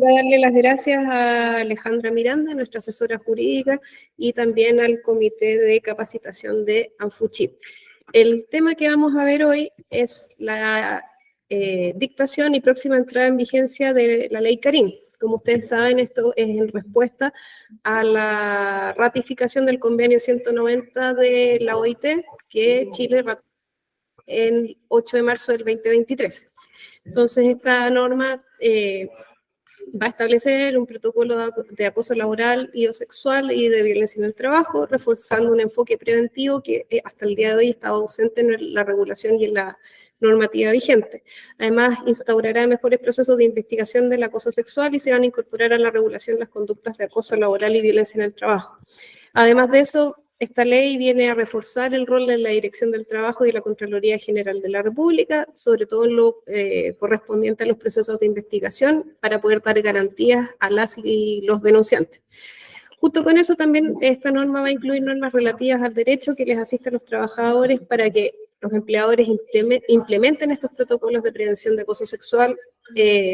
quisiera darle las gracias a Alejandra Miranda, nuestra asesora jurídica, y también al Comité de Capacitación de ANFUCHIP. El tema que vamos a ver hoy es la dictación y próxima entrada en vigencia de la Ley Carín. Como ustedes saben, esto es en respuesta a la ratificación del convenio 190 de la OIT, que Chile ratificó el 8 de marzo del 2023. Entonces, esta norma va a establecer un protocolo de acoso laboral y o sexual y de violencia en el trabajo, reforzando un enfoque preventivo que hasta el día de hoy está ausente en la regulación y en la normativa vigente. Además, instaurará mejores procesos de investigación del acoso sexual y se van a incorporar a la regulación las conductas de acoso laboral y violencia en el trabajo. Además de eso, esta ley viene a reforzar el rol de la Dirección del Trabajo y la Contraloría General de la República, sobre todo en lo correspondiente a los procesos de investigación, para poder dar garantías a las y los denunciantes. Junto con eso también esta norma va a incluir normas relativas al derecho que les asiste a los trabajadores para que los empleadores implementen estos protocolos de prevención de acoso sexual,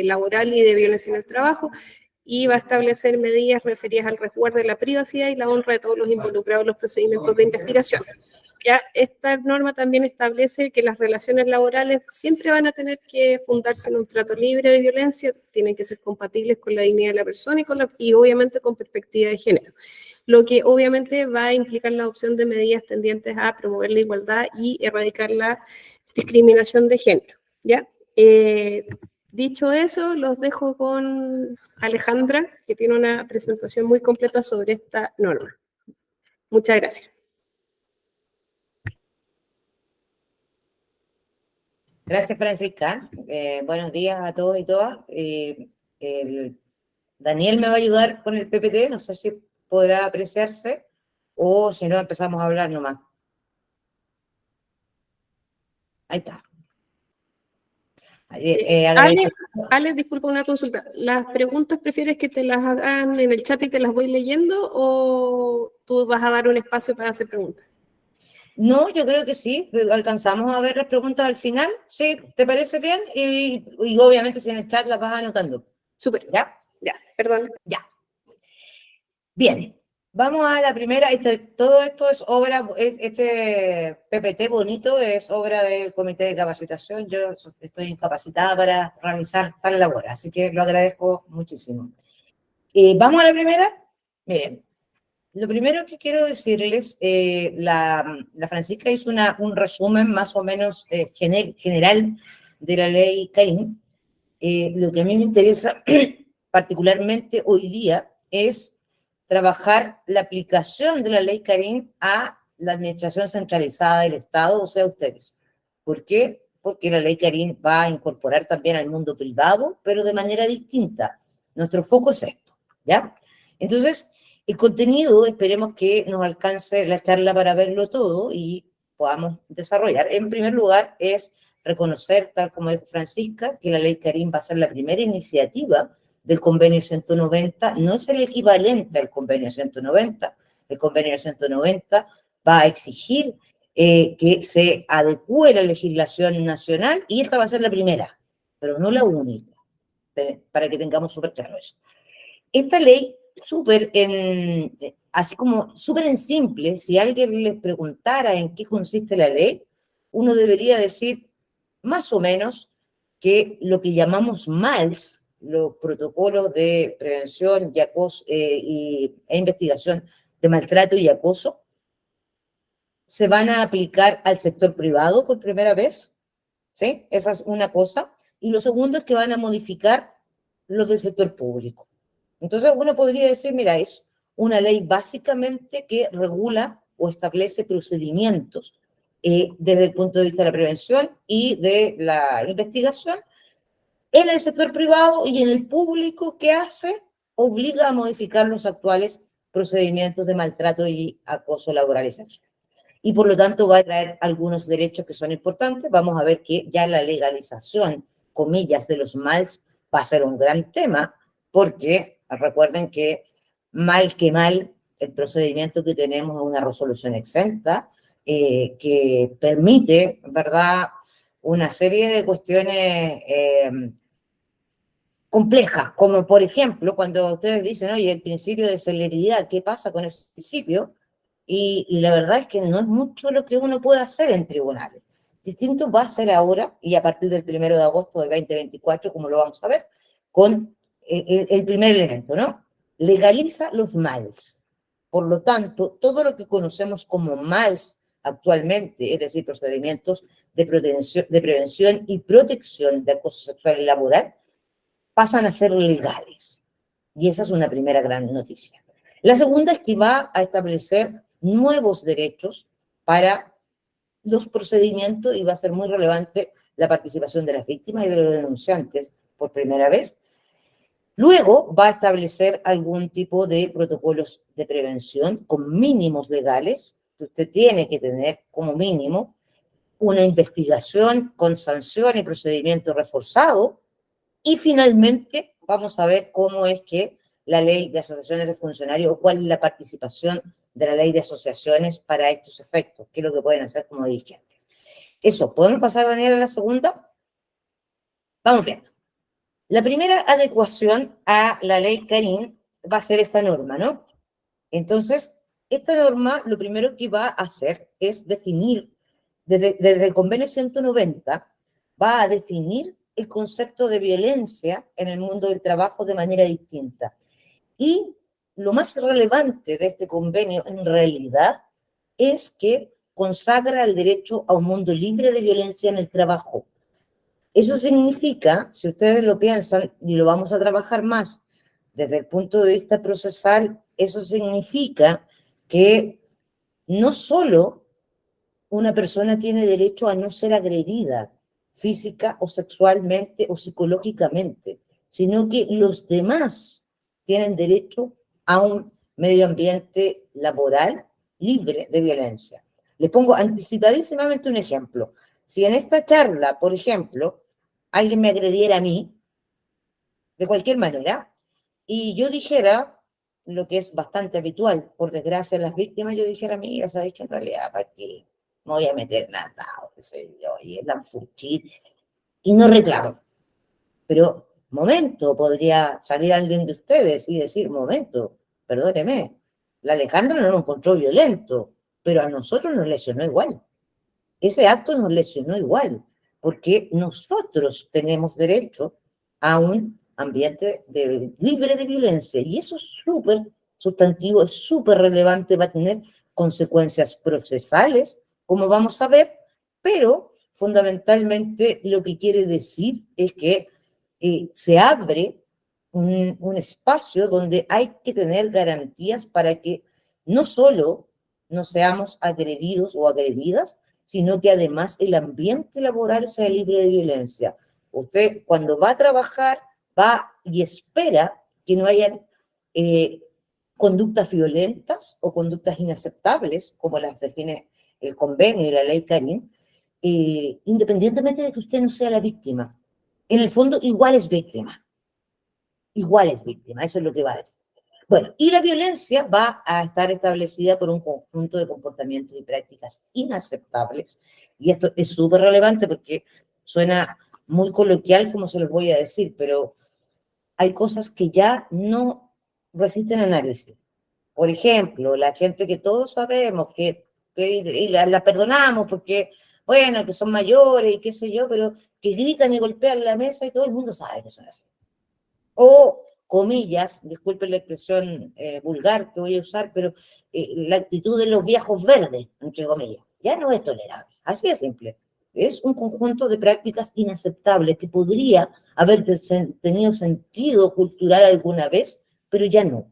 laboral y de violencia en el trabajo, y va a establecer medidas referidas al resguardo de la privacidad y la honra de todos los involucrados en los procedimientos de investigación. Ya esta norma también establece que las relaciones laborales siempre van a tener que fundarse en un trato libre de violencia, tienen que ser compatibles con la dignidad de la persona y obviamente con perspectiva de género, lo que obviamente va a implicar la adopción de medidas tendientes a promover la igualdad y erradicar la discriminación de género. ¿Ya? Dicho eso, los dejo con Alejandra, que tiene una presentación muy completa sobre esta norma. Muchas gracias. Gracias, Francisca. Buenos días a todos y todas. Daniel me va a ayudar con el PPT, no sé si podrá apreciarse, o si no empezamos a hablar nomás. Ahí está. Ale, disculpa una consulta. ¿Las preguntas prefieres que te las hagan en el chat y te las voy leyendo o tú vas a dar un espacio para hacer preguntas? No, yo creo que sí. Alcanzamos a ver las preguntas al final. Sí, ¿te parece bien? Y obviamente si en el chat las vas anotando. Súper. ¿Ya? Ya, perdón. Ya. Bien. Vamos a la primera. Todo esto es obra, este PPT bonito es obra del Comité de Capacitación. Yo estoy incapacitada para realizar tal labor, así que lo agradezco muchísimo. Vamos a la primera. Miren, lo primero que quiero decirles, la Francisca hizo un resumen más o menos general de la ley Carín. Lo que a mí me interesa particularmente hoy día es trabajar la aplicación de la ley Carín a la administración centralizada del Estado, o sea, ustedes. ¿Por qué? Porque la ley Carín va a incorporar también al mundo privado, pero de manera distinta. Nuestro foco es esto, ¿ya? Entonces, el contenido, esperemos que nos alcance la charla para verlo todo y podamos desarrollar. En primer lugar, es reconocer, tal como dijo Francisca, que la ley Carín va a ser la primera iniciativa del convenio 190, no es el equivalente al convenio 190. El convenio 190 va a exigir que se adecue la legislación nacional y esta va a ser la primera, pero no la única, para que tengamos súper claro eso. Esta ley, así como súper en simple, si alguien les preguntara en qué consiste la ley, uno debería decir más o menos que lo que llamamos MALS, los protocolos de prevención y acoso, e investigación de maltrato y acoso, se van a aplicar al sector privado por primera vez, ¿sí? Esa es una cosa. Y lo segundo es que van a modificar los del sector público. Entonces uno podría decir, mira, es una ley básicamente que regula o establece procedimientos desde el punto de vista de la prevención y de la investigación en el sector privado y en el público. ¿Qué hace? Obliga a modificar los actuales procedimientos de maltrato y acoso laboral y sexual. Y por lo tanto va a traer algunos derechos que son importantes. Vamos a ver que ya la legalización, comillas, de los MALS va a ser un gran tema, porque recuerden que mal que mal, el procedimiento que tenemos es una resolución exenta que permite, ¿verdad?, una serie de cuestiones complejas, como por ejemplo cuando ustedes dicen, oye, el principio de celeridad, ¿qué pasa con ese principio? Y la verdad es que no es mucho lo que uno puede hacer en tribunales. Distinto va a ser ahora, y a partir del 1 de agosto de 2024, como lo vamos a ver, con el primer elemento, ¿no? Legaliza los males. Por lo tanto, todo lo que conocemos como males actualmente, es decir, procedimientos de prevención y protección de acoso sexual y laboral, pasan a ser legales. Y esa es una primera gran noticia. La segunda es que va a establecer nuevos derechos para los procedimientos y va a ser muy relevante la participación de las víctimas y de los denunciantes por primera vez. Luego va a establecer algún tipo de protocolos de prevención con mínimos legales que usted tiene que tener como mínimo, una investigación con sanción y procedimiento reforzado, y finalmente vamos a ver cómo es que la ley de asociaciones de funcionarios, o cuál es la participación de la ley de asociaciones para estos efectos, qué es lo que pueden hacer como dirigentes. Eso, ¿podemos pasar, Daniel, a la segunda? Vamos viendo. La primera adecuación a la ley Carín va a ser esta norma, ¿no? Entonces, esta norma lo primero que va a hacer es definir, desde el convenio 190, va a definir el concepto de violencia en el mundo del trabajo de manera distinta. Y lo más relevante de este convenio en realidad es que consagra el derecho a un mundo libre de violencia en el trabajo. Eso significa, si ustedes lo piensan, y lo vamos a trabajar más desde el punto de vista procesal, eso significa que no solo una persona tiene derecho a no ser agredida física o sexualmente o psicológicamente, sino que los demás tienen derecho a un medio ambiente laboral libre de violencia. Les pongo anticipadísimamente un ejemplo. Si en esta charla, por ejemplo, alguien me agrediera a mí, de cualquier manera, y yo dijera, lo que es bastante habitual, por desgracia, en las víctimas, yo dijera, mira, sabes que en realidad, ¿para qué me voy a meter nada? Qué sé yo, y es la fuchil, y no reclamo. Pero, momento, podría salir alguien de ustedes y decir, momento, perdóneme, la Alejandra no nos encontró violento, pero a nosotros nos lesionó igual. Ese acto nos lesionó igual, porque nosotros tenemos derecho a un ambiente libre de violencia, y eso es súper sustantivo, es súper relevante, va a tener consecuencias procesales, como vamos a ver, pero fundamentalmente lo que quiere decir es que se abre un espacio donde hay que tener garantías para que no solo no seamos agredidos o agredidas, sino que además el ambiente laboral sea libre de violencia. Usted cuando va a trabajar, va y espera que no hayan conductas violentas o conductas inaceptables, como las define el convenio y la ley Carín, independientemente de que usted no sea la víctima. En el fondo, igual es víctima, eso es lo que va a decir. Bueno, y la violencia va a estar establecida por un conjunto de comportamientos y prácticas inaceptables, y esto es súper relevante porque suena muy coloquial como se los voy a decir, pero hay cosas que ya no resisten análisis. Por ejemplo, la gente que todos sabemos y la perdonamos porque, bueno, que son mayores y qué sé yo, pero que gritan y golpean la mesa y todo el mundo sabe que son así. O, comillas, disculpen la expresión vulgar que voy a usar, pero la actitud de los viejos verdes, entre comillas, ya no es tolerable. Así de simple. Es un conjunto de prácticas inaceptables que podría haber tenido sentido cultural alguna vez, pero ya no.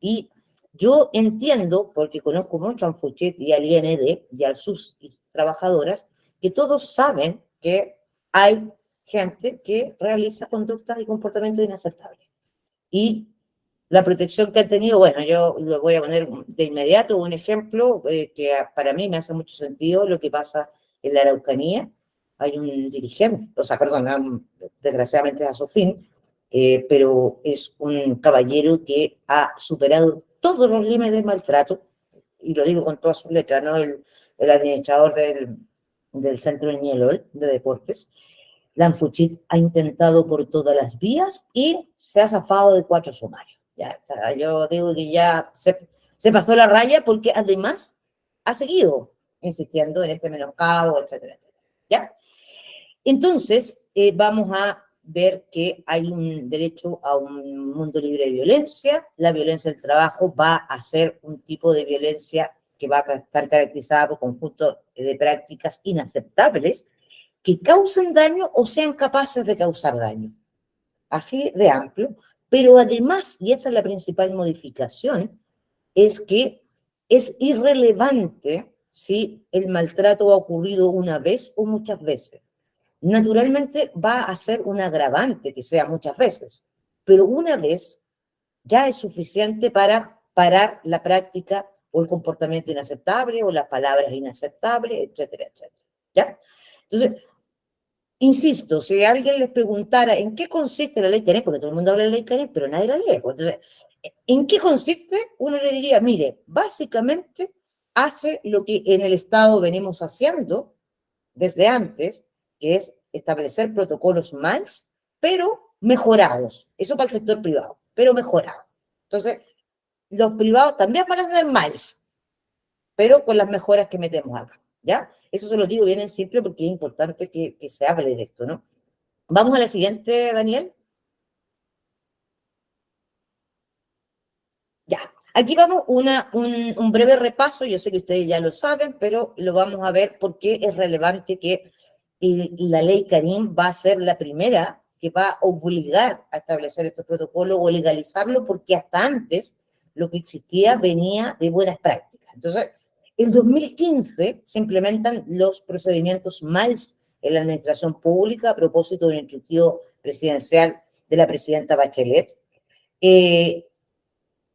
Y yo entiendo, porque conozco mucho a Anfuchet y al IND y a sus trabajadoras, que todos saben que hay gente que realiza conductas y comportamientos inaceptables. Y la protección que han tenido, bueno, yo lo voy a poner de inmediato un ejemplo que para mí me hace mucho sentido, lo que pasa en la Araucanía. Hay un dirigente, o sea, perdón, desgraciadamente es a su fin, pero es un caballero que ha superado todos los límites de maltrato, y lo digo con todas sus letras, ¿no? El administrador del Centro Ñelol de Deportes, La ANFUCHIP ha intentado por todas las vías y se ha zafado de 4 sumarios. Ya está, yo digo que ya se pasó la raya porque además ha seguido insistiendo en este menoscabo, etcétera, etcétera. ¿Ya? Entonces, vamos a ver que hay un derecho a un mundo libre de violencia. La violencia del trabajo va a ser un tipo de violencia que va a estar caracterizada por conjunto de prácticas inaceptables que causen daño o sean capaces de causar daño. Así de amplio. Pero además, y esta es la principal modificación, es que es irrelevante si el maltrato ha ocurrido una vez o muchas veces. Naturalmente va a ser un agravante que sea muchas veces, pero una vez ya es suficiente para parar la práctica o el comportamiento inaceptable o las palabras inaceptables, etcétera, etcétera. ¿Ya? Entonces, insisto, si alguien les preguntara en qué consiste la ley Canel, porque todo el mundo habla de la ley Canel, pero nadie la lee. Entonces, ¿en qué consiste? Uno le diría, mire, básicamente hace lo que en el Estado venimos haciendo desde antes, que es establecer protocolos más, pero mejorados. Eso para el sector privado, pero mejorados. Entonces, los privados también van a tener más, pero con las mejoras que metemos acá, ¿ya? Eso se lo digo bien en simple porque es importante que se hable de esto, ¿no? Vamos a la siguiente, Daniel. Ya, aquí vamos un breve repaso, yo sé que ustedes ya lo saben, pero lo vamos a ver porque es relevante que la ley Karim va a ser la primera que va a obligar a establecer estos protocolos o legalizarlo, porque hasta antes lo que existía venía de buenas prácticas. Entonces, en 2015 se implementan los procedimientos MALS en la administración pública a propósito del instructivo presidencial de la presidenta Bachelet. En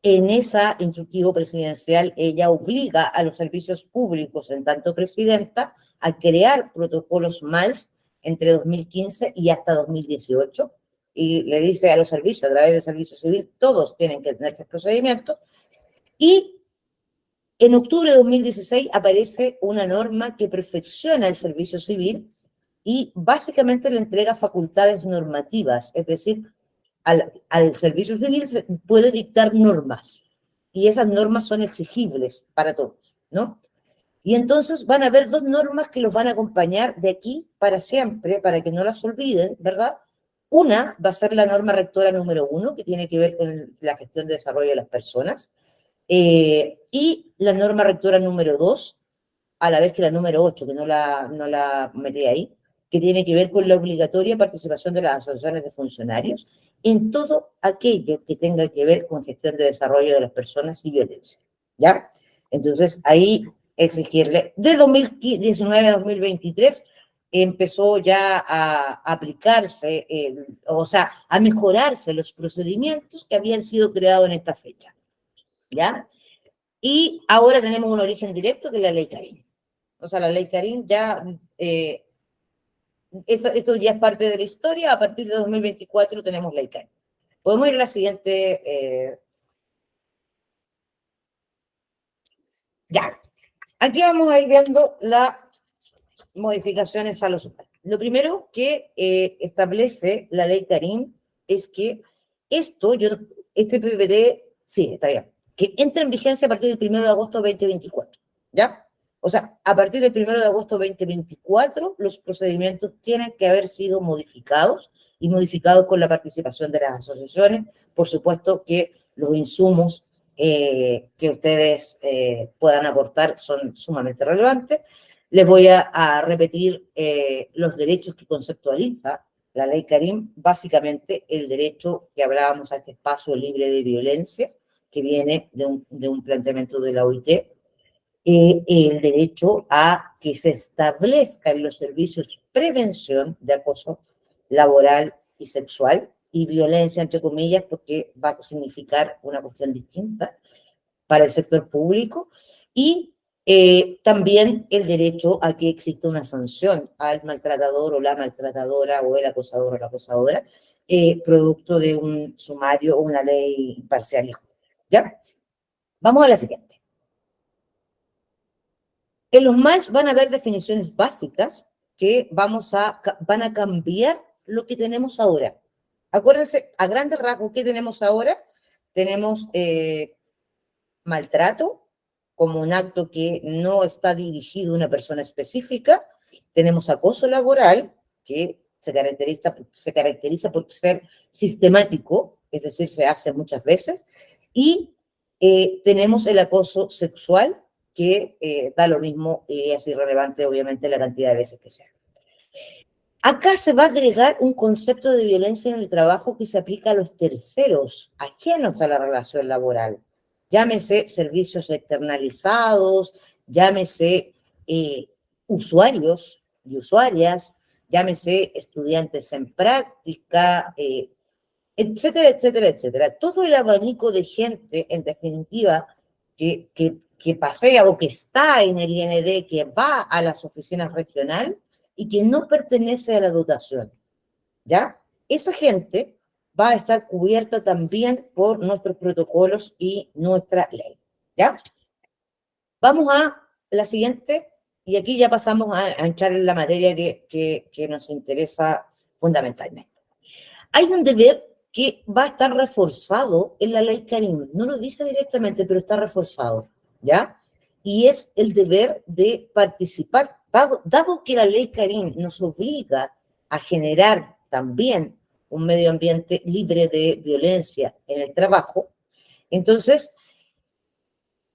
esa instructivo presidencial, ella obliga a los servicios públicos, en tanto presidenta, a crear protocolos MALS entre 2015 y hasta 2018, y le dice a los servicios, a través del servicio civil, todos tienen que tener esos procedimientos, y en octubre de 2016 aparece una norma que perfecciona el servicio civil y básicamente le entrega facultades normativas, es decir, al servicio civil se puede dictar normas y esas normas son exigibles para todos, ¿no? Y entonces van a haber 2 normas que los van a acompañar de aquí para siempre, para que no las olviden, ¿verdad? Una va a ser la norma rectora número 1, que tiene que ver con la gestión de desarrollo de las personas, y la norma rectora número 2, a la vez que la número 8, que no la metí ahí, que tiene que ver con la obligatoria participación de las asociaciones de funcionarios en todo aquello que tenga que ver con gestión de desarrollo de las personas y violencia, ¿ya? Entonces, ahí exigirle, de 2019 a 2023, empezó ya a aplicarse, o sea, a mejorarse los procedimientos que habían sido creados en esta fecha, ¿ya? Y ahora tenemos un origen directo que es la ley Karim. O sea, la ley Karim ya, esto ya es parte de la historia, a partir de 2024 tenemos ley Karim. Podemos ir a la siguiente. Ya, aquí vamos a ir viendo las modificaciones a los humanos. Lo primero que establece la ley Karim es que este PPT, sí, está bien, que entra en vigencia a partir del 1 de agosto de 2024, ¿ya? O sea, a partir del 1 de agosto de 2024, los procedimientos tienen que haber sido modificados y modificados con la participación de las asociaciones. Por supuesto que los insumos que ustedes puedan aportar son sumamente relevantes. Les voy a repetir los derechos que conceptualiza la ley Karim, básicamente el derecho que hablábamos a este espacio libre de violencia, que viene de un planteamiento de la OIT, el derecho a que se establezca en los servicios prevención de acoso laboral y sexual y violencia, entre comillas, porque va a significar una cuestión distinta para el sector público, y también el derecho a que exista una sanción al maltratador o la maltratadora o el acosador o la acosadora, producto de un sumario o una ley imparcial y justa. ¿Ya? Vamos a la siguiente. En los MALS van a haber definiciones básicas que van a cambiar lo que tenemos ahora. Acuérdense, a grandes rasgos, ¿qué tenemos ahora? Tenemos maltrato como un acto que no está dirigido a una persona específica. Tenemos acoso laboral, que se caracteriza por ser sistemático, es decir, se hace muchas veces. Y tenemos el acoso sexual, que da lo mismo y es irrelevante, obviamente, la cantidad de veces que sea. Acá se va a agregar un concepto de violencia en el trabajo que se aplica a los terceros, ajenos a la relación laboral. Llámese servicios externalizados, llámese usuarios y usuarias, llámese estudiantes en práctica, etcétera, etcétera, etcétera. Todo el abanico de gente, en definitiva, que pasea o que está en el IND, que va a las oficinas regionales y que no pertenece a la dotación, ¿ya? Esa gente va a estar cubierta también por nuestros protocolos y nuestra ley, ¿ya? Vamos a la siguiente, y aquí ya pasamos a entrar en la materia que nos interesa fundamentalmente. Hay un deber que va a estar reforzado en la ley Karim. No lo dice directamente, pero está reforzado, ¿ya? Y es el deber de participar, dado que la ley Karim nos obliga a generar también un medio ambiente libre de violencia en el trabajo. Entonces,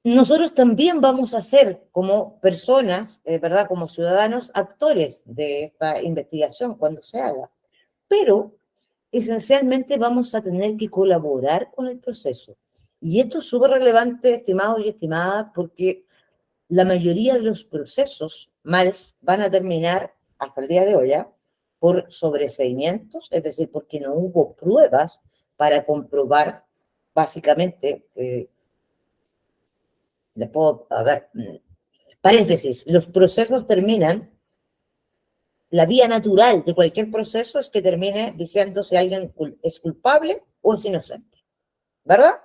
nosotros también vamos a ser, como personas, ¿verdad?, como ciudadanos, actores de esta investigación cuando se haga. Pero esencialmente vamos a tener que colaborar con el proceso. Y esto es súper relevante, estimados y estimadas, porque la mayoría de los procesos males van a terminar, hasta el día de hoy, ¿ya?, por sobreseimientos, es decir, porque no hubo pruebas para comprobar, básicamente, paréntesis, los procesos terminan. La vía natural de cualquier proceso es que termine diciendo si alguien es culpable o es inocente, ¿verdad?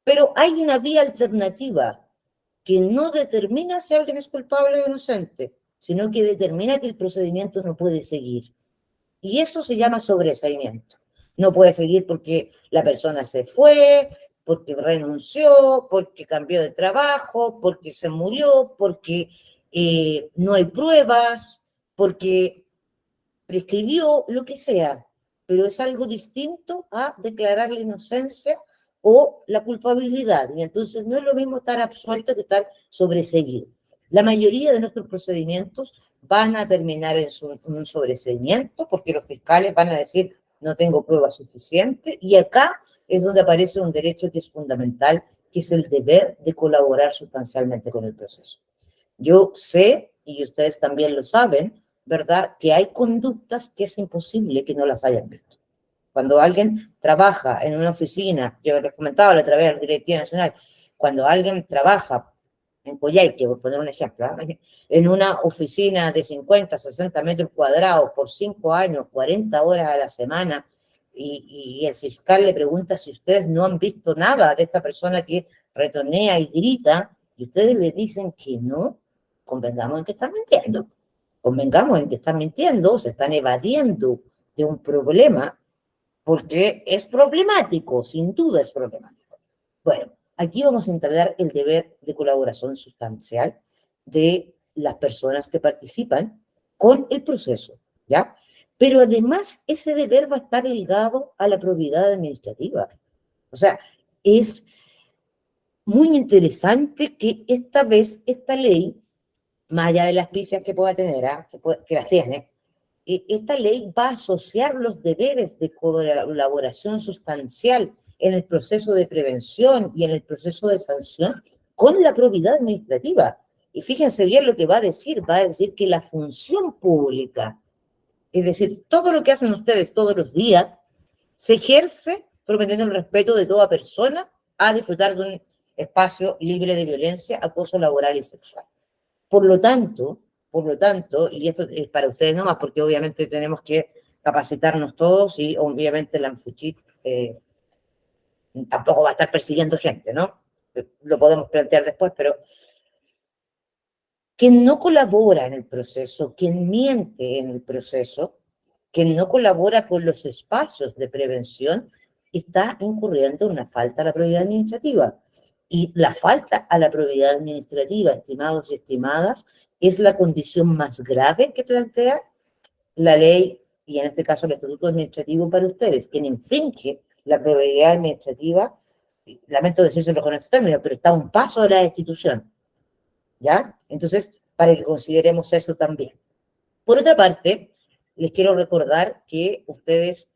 Pero hay una vía alternativa que no determina si alguien es culpable o inocente, sino que determina que el procedimiento no puede seguir. Y eso se llama sobreseimiento. No puede seguir porque la persona se fue, porque renunció, porque cambió de trabajo, porque se murió, porque no hay pruebas, porque prescribió, lo que sea, pero es algo distinto a declarar la inocencia o la culpabilidad. Y entonces no es lo mismo estar absuelto que estar sobreseído. La mayoría de nuestros procedimientos van a terminar en un sobreseimiento porque los fiscales van a decir no tengo prueba suficiente, y acá es donde aparece un derecho que es fundamental, que es el deber de colaborar sustancialmente con el proceso. Yo sé, y ustedes también lo saben, ¿verdad?, que hay conductas que es imposible que no las hayan visto. Cuando alguien trabaja en una oficina, yo les comentaba la otra vez a la Directiva Nacional, cuando alguien trabaja en Coyhaique, por poner un ejemplo, ¿eh?, en una oficina de 50, 60 metros cuadrados por 5 años, 40 horas a la semana, y el fiscal le pregunta si ustedes no han visto nada de esta persona que retonea y grita, y ustedes le dicen que no, convengamos en que están mintiendo. Convengamos en que están mintiendo, se están evadiendo de un problema, porque es problemático, sin duda es problemático. Bueno, aquí vamos a integrar el deber de colaboración sustancial de las personas que participan con el proceso, ¿ya? Pero además ese deber va a estar ligado a la probidad administrativa. O sea, es muy interesante que esta vez esta ley, más allá de las pifias que pueda tener, ¿eh?, que las tiene, esta ley va a asociar los deberes de colaboración sustancial en el proceso de prevención y en el proceso de sanción con la probidad administrativa. Y fíjense bien lo que va a decir que la función pública, es decir, todo lo que hacen ustedes todos los días, se ejerce prometiendo el respeto de toda persona a disfrutar de un espacio libre de violencia, acoso laboral y sexual. Por lo tanto, y esto es para ustedes nomás, porque obviamente tenemos que capacitarnos todos y obviamente la ANFUCHIP tampoco va a estar persiguiendo gente, ¿no? Lo podemos plantear después, pero Quien no colabora en el proceso, quien miente en el proceso, quien no colabora con los espacios de prevención, está incurriendo en una falta a la probidad administrativa. Y la falta a la probidad administrativa, estimados y estimadas, es la condición más grave que plantea la ley, y en este caso el estatuto administrativo para ustedes. Quien infringe la probidad administrativa, lamento decírselo con estos términos, pero está a un paso de la destitución. ¿Ya? Entonces, para que consideremos eso también. Por otra parte, les quiero recordar que ustedes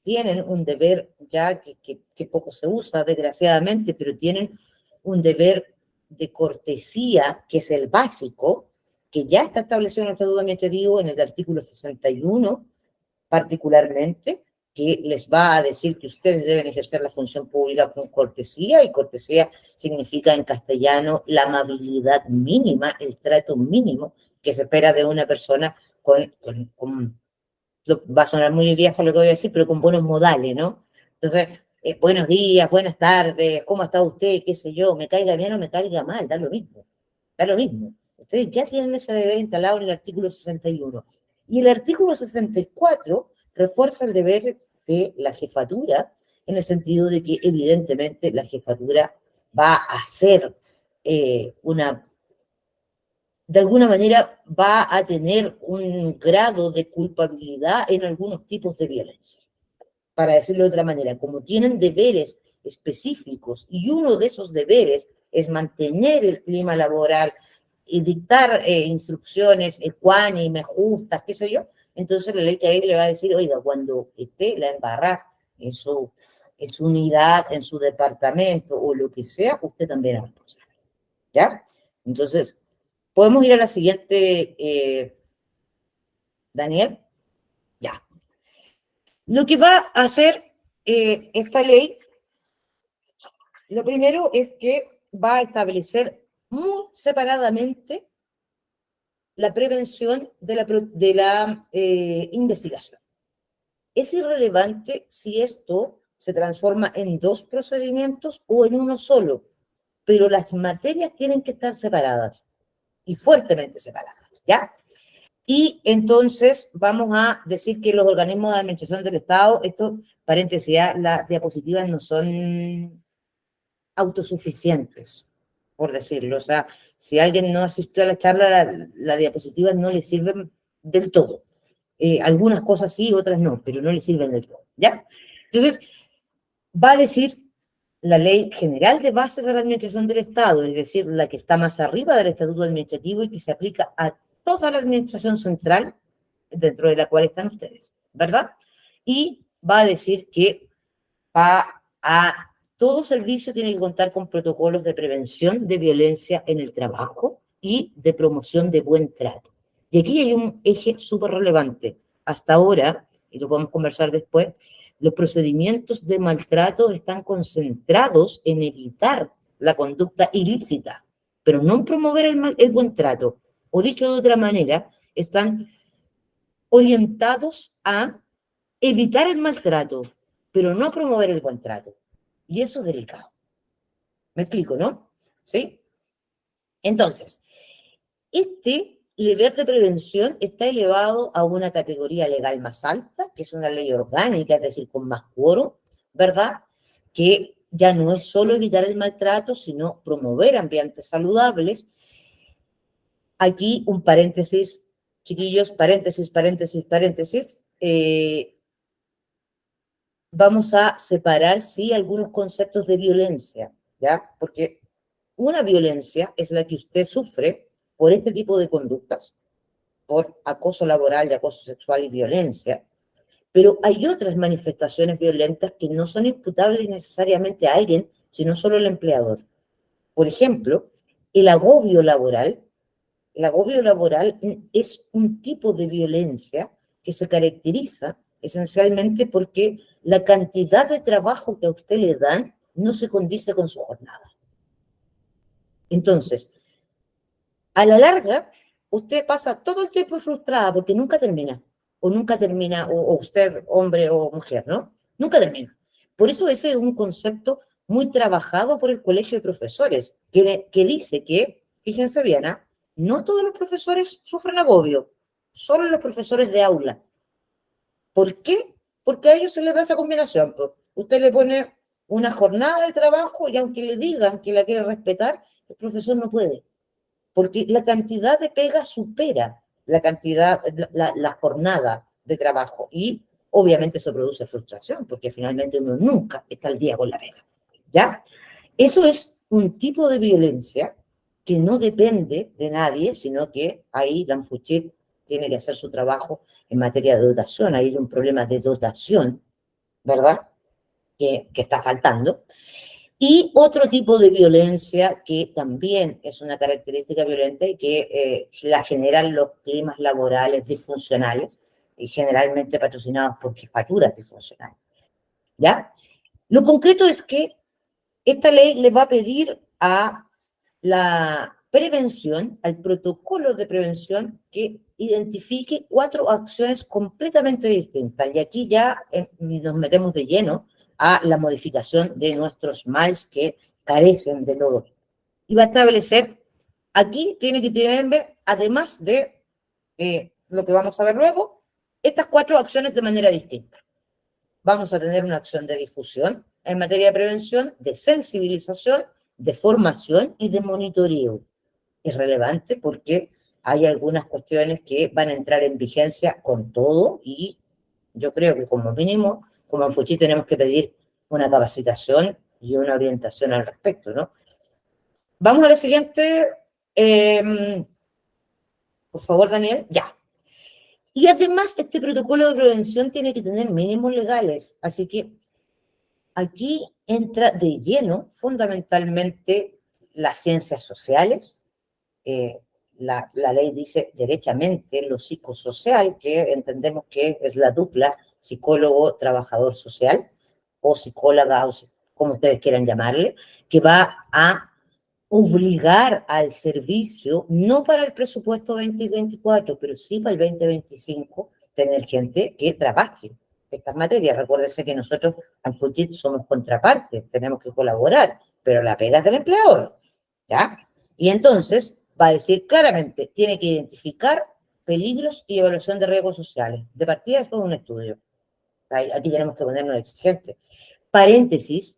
tienen un deber, ya que poco se usa, desgraciadamente, pero tienen un deber de cortesía, que es el básico, que ya está establecido en el Estatuto Administrativo, en el artículo 61, particularmente, que les va a decir que ustedes deben ejercer la función pública con cortesía, y cortesía significa en castellano la amabilidad mínima, el trato mínimo que se espera de una persona con va a sonar muy viejo lo que voy a decir, pero con buenos modales, ¿no? Entonces, buenos días, buenas tardes, ¿cómo está usted? ¿Qué sé yo? Me caiga bien o me caiga mal, da lo mismo, da lo mismo. Ustedes ya tienen ese deber instalado en el artículo 61. Y el artículo 64 refuerza el deber de la jefatura, en el sentido de que evidentemente la jefatura va a ser de alguna manera va a tener un grado de culpabilidad en algunos tipos de violencia. Para decirlo de otra manera, como tienen deberes específicos, y uno de esos deberes es mantener el clima laboral y dictar instrucciones ecuánimes, justas, qué sé yo, entonces la ley que ahí le va a decir, oiga, cuando esté la embarrada en su unidad, en su departamento o lo que sea, usted también es responsable. ¿Ya? Entonces, podemos ir a la siguiente, Daniel. Ya. Lo que va a hacer esta ley, lo primero es que va a establecer muy separadamente la prevención de la investigación. Es irrelevante si esto se transforma en dos procedimientos o en uno solo, pero las materias tienen que estar separadas y fuertemente separadas, ¿ya? Y entonces vamos a decir que los organismos de administración del Estado, esto, paréntesis, las diapositivas no son autosuficientes, por decirlo. O sea, si alguien no asistió a la charla, las diapositivas no le sirven del todo. Algunas cosas sí, otras no, pero no le sirven del todo, ¿ya? Entonces, va a decir la Ley General de Bases de la Administración del Estado, es decir, la que está más arriba del Estatuto Administrativo y que se aplica a toda la administración central dentro de la cual están ustedes, ¿verdad? Y va a decir que todo servicio tiene que contar con protocolos de prevención de violencia en el trabajo y de promoción de buen trato. Y aquí hay un eje súper relevante. Hasta ahora, y lo podemos conversar después, los procedimientos de maltrato están concentrados en evitar la conducta ilícita, pero no en promover el buen trato. O dicho de otra manera, están orientados a evitar el maltrato, pero no a promover el buen trato. Y eso es delicado. ¿Me explico, no? ¿Sí? Entonces, este deber de prevención está elevado a una categoría legal más alta, que es una ley orgánica, es decir, con más quórum, ¿verdad? Que ya no es solo evitar el maltrato, sino promover ambientes saludables. Aquí un paréntesis, chiquillos, paréntesis. Vamos a separar, sí, algunos conceptos de violencia, ¿ya? Porque una violencia es la que usted sufre por este tipo de conductas, por acoso laboral y acoso sexual y violencia, pero hay otras manifestaciones violentas que no son imputables necesariamente a alguien, sino solo al empleador. Por ejemplo, el agobio laboral. El agobio laboral es un tipo de violencia que se caracteriza esencialmente porque la cantidad de trabajo que a usted le dan no se condice con su jornada. Entonces, a la larga, usted pasa todo el tiempo frustrada porque nunca termina, o usted, hombre o mujer, ¿no? Nunca termina. Por eso ese es un concepto muy trabajado por el Colegio de Profesores, que dice que, fíjense bien, No todos los profesores sufren agobio, solo los profesores de aula. ¿Por qué? Porque a ellos se les da esa combinación. Pues. Usted le pone una jornada de trabajo y aunque le digan que la quiere respetar, el profesor no puede. Porque la cantidad de pega supera la cantidad, la jornada de trabajo. Y obviamente eso produce frustración, porque finalmente uno nunca está al día con la pega. ¿Ya? Eso es un tipo de violencia que no depende de nadie, sino que ahí la ANFUCHIP tiene que hacer su trabajo en materia de dotación. Ahí hay un problema de dotación, ¿verdad? Que está faltando. Y otro tipo de violencia que también es una característica violenta y que la generan los climas laborales disfuncionales y generalmente patrocinados por jefaturas disfuncionales. ¿Ya? Lo concreto es que esta ley le va a pedir a la prevención, al protocolo de prevención, que identifique 4 acciones completamente distintas. Y aquí ya nos metemos de lleno a la modificación de nuestros MALS que carecen de todo. Y va a establecer, aquí tiene que tener, además de lo que vamos a ver luego, estas 4 acciones de manera distinta. Vamos a tener una acción de difusión en materia de prevención, de sensibilización, de formación y de monitoreo. Es relevante porque hay algunas cuestiones que van a entrar en vigencia con todo y yo creo que como mínimo, como ANFUCHIP tenemos que pedir una capacitación y una orientación al respecto, ¿no? Vamos a la siguiente. Por favor, Daniel. Ya. Y además, este protocolo de prevención tiene que tener mínimos legales. Así que aquí entra de lleno fundamentalmente las ciencias sociales. La ley dice derechamente lo psicosocial, que entendemos que es la dupla psicólogo-trabajador social, o psicóloga, o como ustedes quieran llamarle, que va a obligar al servicio, no para el presupuesto 2024, pero sí para el 2025, tener gente que trabaje estas materias. Recuérdense que nosotros, ANFUCHIP, somos contraparte, tenemos que colaborar, pero la pega es del empleador, ¿ya? Y entonces va a decir claramente, tiene que identificar peligros y evaluación de riesgos sociales. De partida, eso es un estudio. Aquí tenemos que ponernos exigentes. Paréntesis,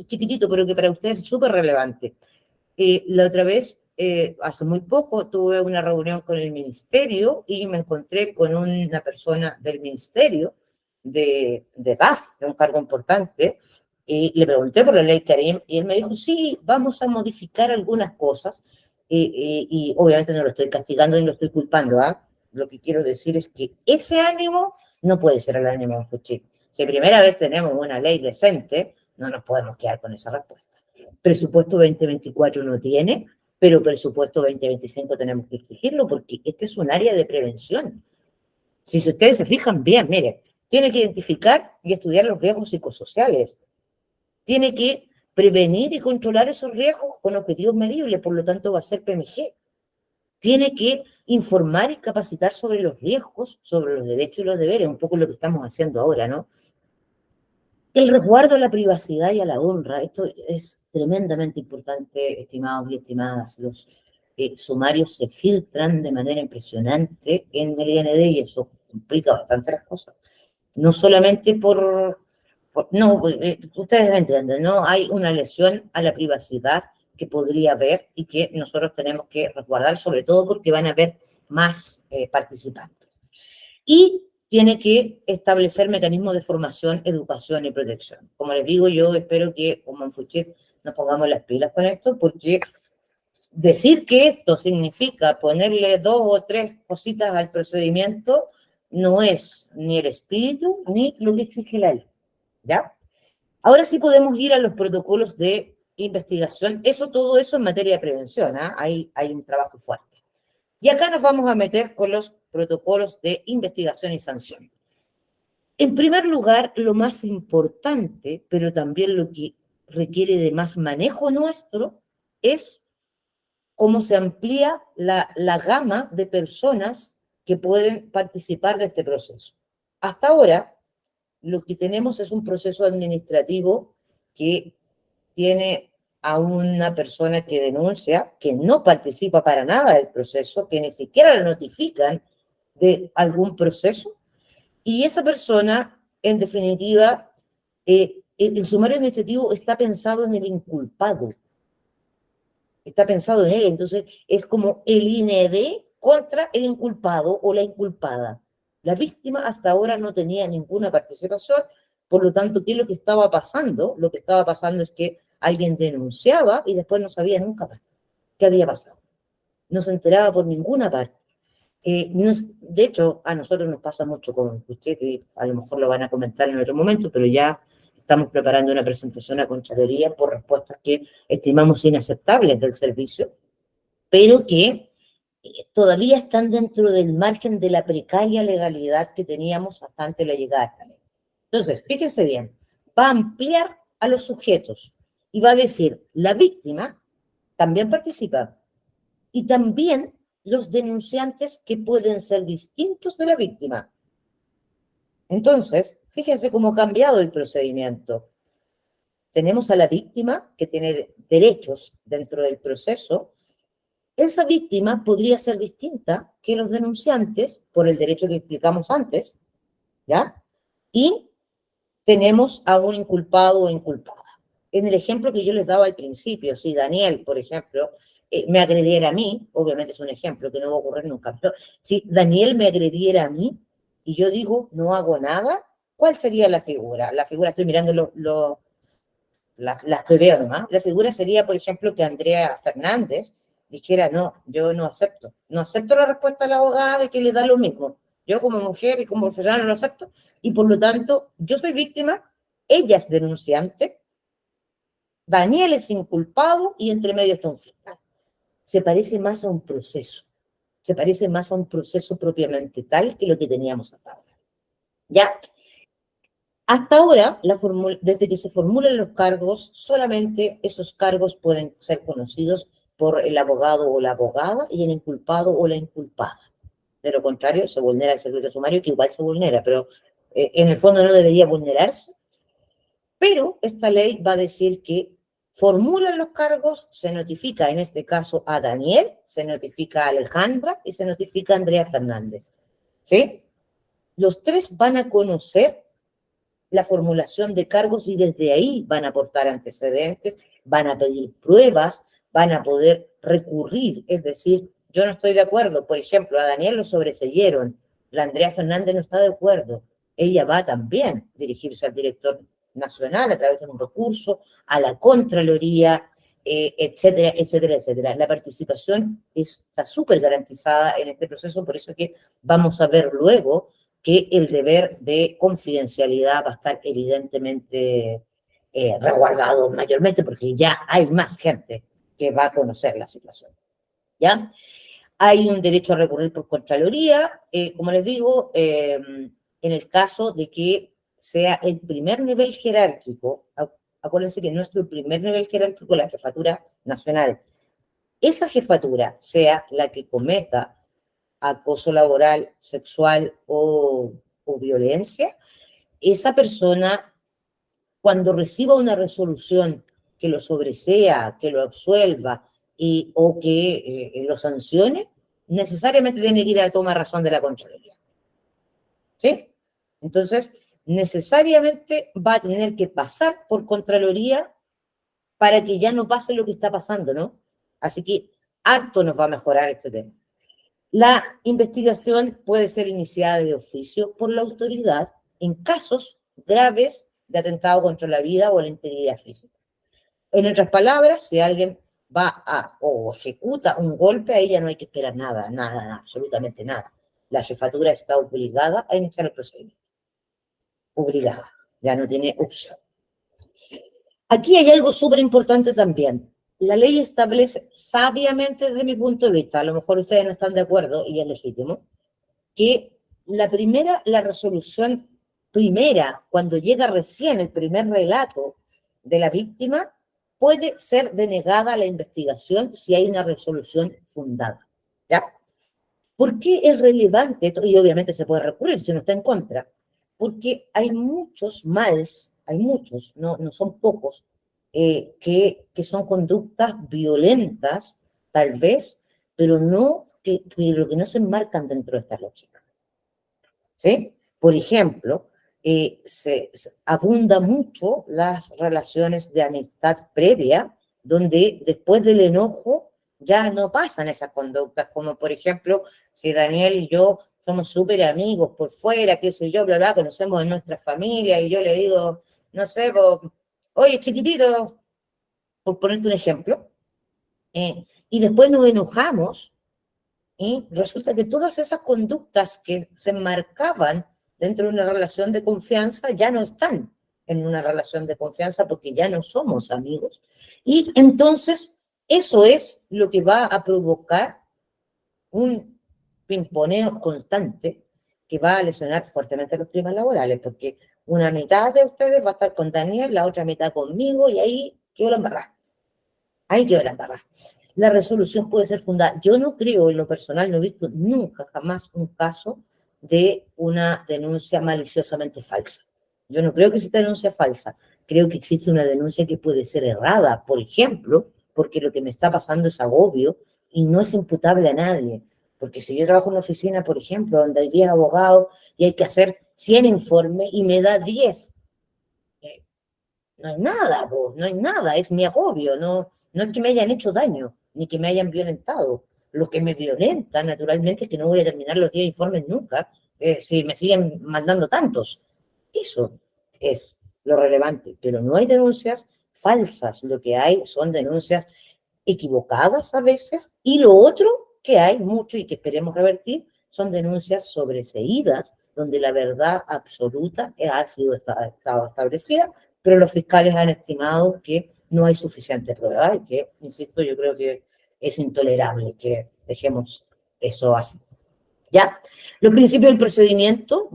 chiquitito, pero que para ustedes es súper relevante. La otra vez, hace muy poco, tuve una reunión con el ministerio y me encontré con una persona del ministerio de DAF, de un cargo importante, y le pregunté por la ley Karim y él me dijo, sí, vamos a modificar algunas cosas y obviamente no lo estoy castigando ni lo estoy culpando, ¿ah? Lo que quiero decir es que ese ánimo no puede ser el ánimo de ANFUCHIP. Si primera vez tenemos una ley decente, no nos podemos quedar con esa respuesta. Presupuesto 2024 no tiene, pero presupuesto 2025 tenemos que exigirlo porque este es un área de prevención. Si ustedes se fijan bien, mire, tiene que identificar y estudiar los riesgos psicosociales. Tiene que prevenir y controlar esos riesgos con objetivos medibles, por lo tanto va a ser PMG. Tiene que informar y capacitar sobre los riesgos, sobre los derechos y los deberes, un poco lo que estamos haciendo ahora, ¿no? El resguardo a la privacidad y a la honra, esto es tremendamente importante, estimados y estimadas. Los sumarios se filtran de manera impresionante en el IND y eso complica bastante las cosas. No solamente no, ustedes entienden, ¿no? Hay una lesión a la privacidad que podría haber y que nosotros tenemos que resguardar, sobre todo porque van a haber más participantes. Y tiene que establecer mecanismos de formación, educación y protección. Como les digo, yo espero que como ANFUCHIP nos pongamos las pilas con esto, porque decir que esto significa ponerle 2 o 3 cositas al procedimiento no es ni el espíritu ni lo que exige la ley, ¿ya? Ahora sí podemos ir a los protocolos de investigación. Todo eso en materia de prevención, ¿eh? Hay un trabajo fuerte. Y acá nos vamos a meter con los protocolos de investigación y sanción. En primer lugar, lo más importante, pero también lo que requiere de más manejo nuestro, es cómo se amplía la gama de personas que pueden participar de este proceso. Hasta ahora, lo que tenemos es un proceso administrativo que tiene a una persona que denuncia, que no participa para nada del proceso, que ni siquiera le notifican de algún proceso, y esa persona, en definitiva, el sumario administrativo está pensado en el inculpado, está pensado en él, entonces es como el INED contra el inculpado o la inculpada. La víctima hasta ahora no tenía ninguna participación, por lo tanto, ¿qué es lo que estaba pasando? Lo que estaba pasando es que alguien denunciaba y después no sabía nunca más qué había pasado. No se enteraba por ninguna parte. De hecho, a nosotros nos pasa mucho con usted, que a lo mejor lo van a comentar en otro momento, pero ya estamos preparando una presentación a Contraloría por respuestas que estimamos inaceptables del servicio, pero que todavía están dentro del margen de la precaria legalidad que teníamos hasta antes de la llegada de esta ley. Entonces, fíjense bien, va a ampliar a los sujetos y va a decir, la víctima también participa y también los denunciantes que pueden ser distintos de la víctima. Entonces, fíjense cómo ha cambiado el procedimiento. Tenemos a la víctima que tiene derechos dentro del proceso. Esa víctima podría ser distinta que los denunciantes por el derecho que explicamos antes, ¿ya? Y tenemos a un inculpado o inculpada. En el ejemplo que yo les daba al principio, si Daniel, por ejemplo, me agrediera a mí, obviamente es un ejemplo que no va a ocurrir nunca, pero si Daniel me agrediera a mí y yo digo no hago nada, ¿cuál sería la figura? La figura, estoy mirando las que veo nomás. La figura sería, por ejemplo, que Andrea Fernández dijera, no, yo no acepto la respuesta de la abogada de que le da lo mismo. Yo como mujer y como profesional no lo acepto, y por lo tanto, yo soy víctima, ella es denunciante, Daniel es inculpado y entre medio está un fiscal. Se parece más a un proceso, se parece más a un proceso propiamente tal que lo que teníamos hasta ahora. Ya, hasta ahora, desde que se formulan los cargos, solamente esos cargos pueden ser conocidos por el abogado o la abogada y el inculpado o la inculpada. De lo contrario, se vulnera el secreto sumario, que igual se vulnera, pero en el fondo no debería vulnerarse. Pero esta ley va a decir que formulan los cargos, se notifica en este caso a Daniel, se notifica a Alejandra y se notifica a Andrea Fernández. ¿Sí? Los tres van a conocer la formulación de cargos y desde ahí van a aportar antecedentes, van a pedir pruebas, van a poder recurrir, es decir, yo no estoy de acuerdo, por ejemplo, a Daniel lo sobreseyeron, la Andrea Fernández no está de acuerdo, ella va también a dirigirse al director nacional a través de un recurso, a la Contraloría, etcétera, etcétera, etcétera. La participación está súper garantizada en este proceso, por eso que vamos a ver luego que el deber de confidencialidad va a estar evidentemente resguardado mayormente porque ya hay más gente que va a conocer la situación. ¿Ya? Hay un derecho a recurrir por Contraloría, como les digo, en el caso de que sea el primer nivel jerárquico, acuérdense que nuestro primer nivel jerárquico es la jefatura nacional. Esa jefatura sea la que cometa acoso laboral, sexual o violencia, esa persona, cuando reciba una resolución que lo sobresea, que lo absuelva o que lo sancione, necesariamente tiene que ir a la toma de razón de la Contraloría. ¿Sí? Entonces, necesariamente va a tener que pasar por Contraloría para que ya no pase lo que está pasando, ¿no? Así que harto nos va a mejorar este tema. La investigación puede ser iniciada de oficio por la autoridad en casos graves de atentado contra la vida o la integridad física. En otras palabras, si alguien va o ejecuta un golpe, a ella no hay que esperar nada, absolutamente nada. La jefatura está obligada a iniciar el procedimiento. Obligada, ya no tiene opción. Aquí hay algo súper importante también. La ley establece sabiamente desde mi punto de vista, a lo mejor ustedes no están de acuerdo y es legítimo, que la resolución primera, cuando llega recién el primer relato de la víctima, puede ser denegada la investigación si hay una resolución fundada. ¿Ya? ¿Por qué es relevante esto? Y obviamente se puede recurrir si uno está en contra. Porque hay muchos males, hay muchos, no son pocos, que son conductas violentas, tal vez, pero no lo que no se enmarcan dentro de esta lógica. ¿Sí? Por ejemplo, abunda mucho las relaciones de amistad previa, donde después del enojo ya no pasan esas conductas, como por ejemplo, si Daniel y yo somos súper amigos por fuera, qué sé yo, bla, bla, conocemos en nuestra familia, y yo le digo, no sé, oye, chiquitito, por ponerte un ejemplo, y después nos enojamos, y resulta que todas esas conductas que se enmarcaban dentro de una relación de confianza ya no están en una relación de confianza porque ya no somos amigos. Y entonces eso es lo que va a provocar un pimponeo constante que va a lesionar fuertemente los climas laborales, porque una mitad de ustedes va a estar con Daniel, la otra mitad conmigo, y ahí quedó la embarrada. Ahí quedó la embarrada. La resolución puede ser fundada. Yo no creo, en lo personal, no he visto nunca, jamás un caso de una denuncia maliciosamente falsa. Yo no creo que exista denuncia falsa. Creo que existe una denuncia que puede ser errada, por ejemplo, porque lo que me está pasando es agobio y no es imputable a nadie. Porque si yo trabajo en una oficina, por ejemplo, donde hay 10 abogados y hay que hacer 100 informes y me da 10, no hay nada, no hay nada, es mi agobio, no es que me hayan hecho daño, ni que me hayan violentado. Lo que me violenta, naturalmente, es que no voy a terminar los 10 informes nunca, si me siguen mandando tantos. Eso es lo relevante, pero no hay denuncias falsas, lo que hay son denuncias equivocadas a veces, y lo otro que hay mucho y que esperemos revertir son denuncias sobreseídas, donde la verdad absoluta ha sido establecida, pero los fiscales han estimado que no hay suficiente prueba y que, insisto, yo creo que es intolerable que dejemos eso así. ¿Ya? Los principios del procedimiento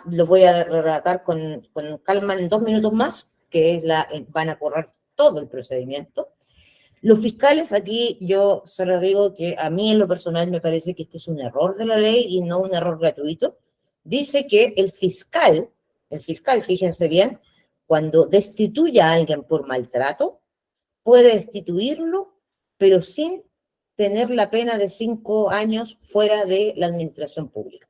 los voy a relatar con calma en 2 minutos más, que van a correr todo el procedimiento. Los fiscales, aquí yo solo digo que a mí en lo personal me parece que este es un error de la ley y no un error gratuito. Dice que el fiscal, fíjense bien, cuando destituya a alguien por maltrato, puede destituirlo, pero sin tener la pena de 5 años fuera de la administración pública.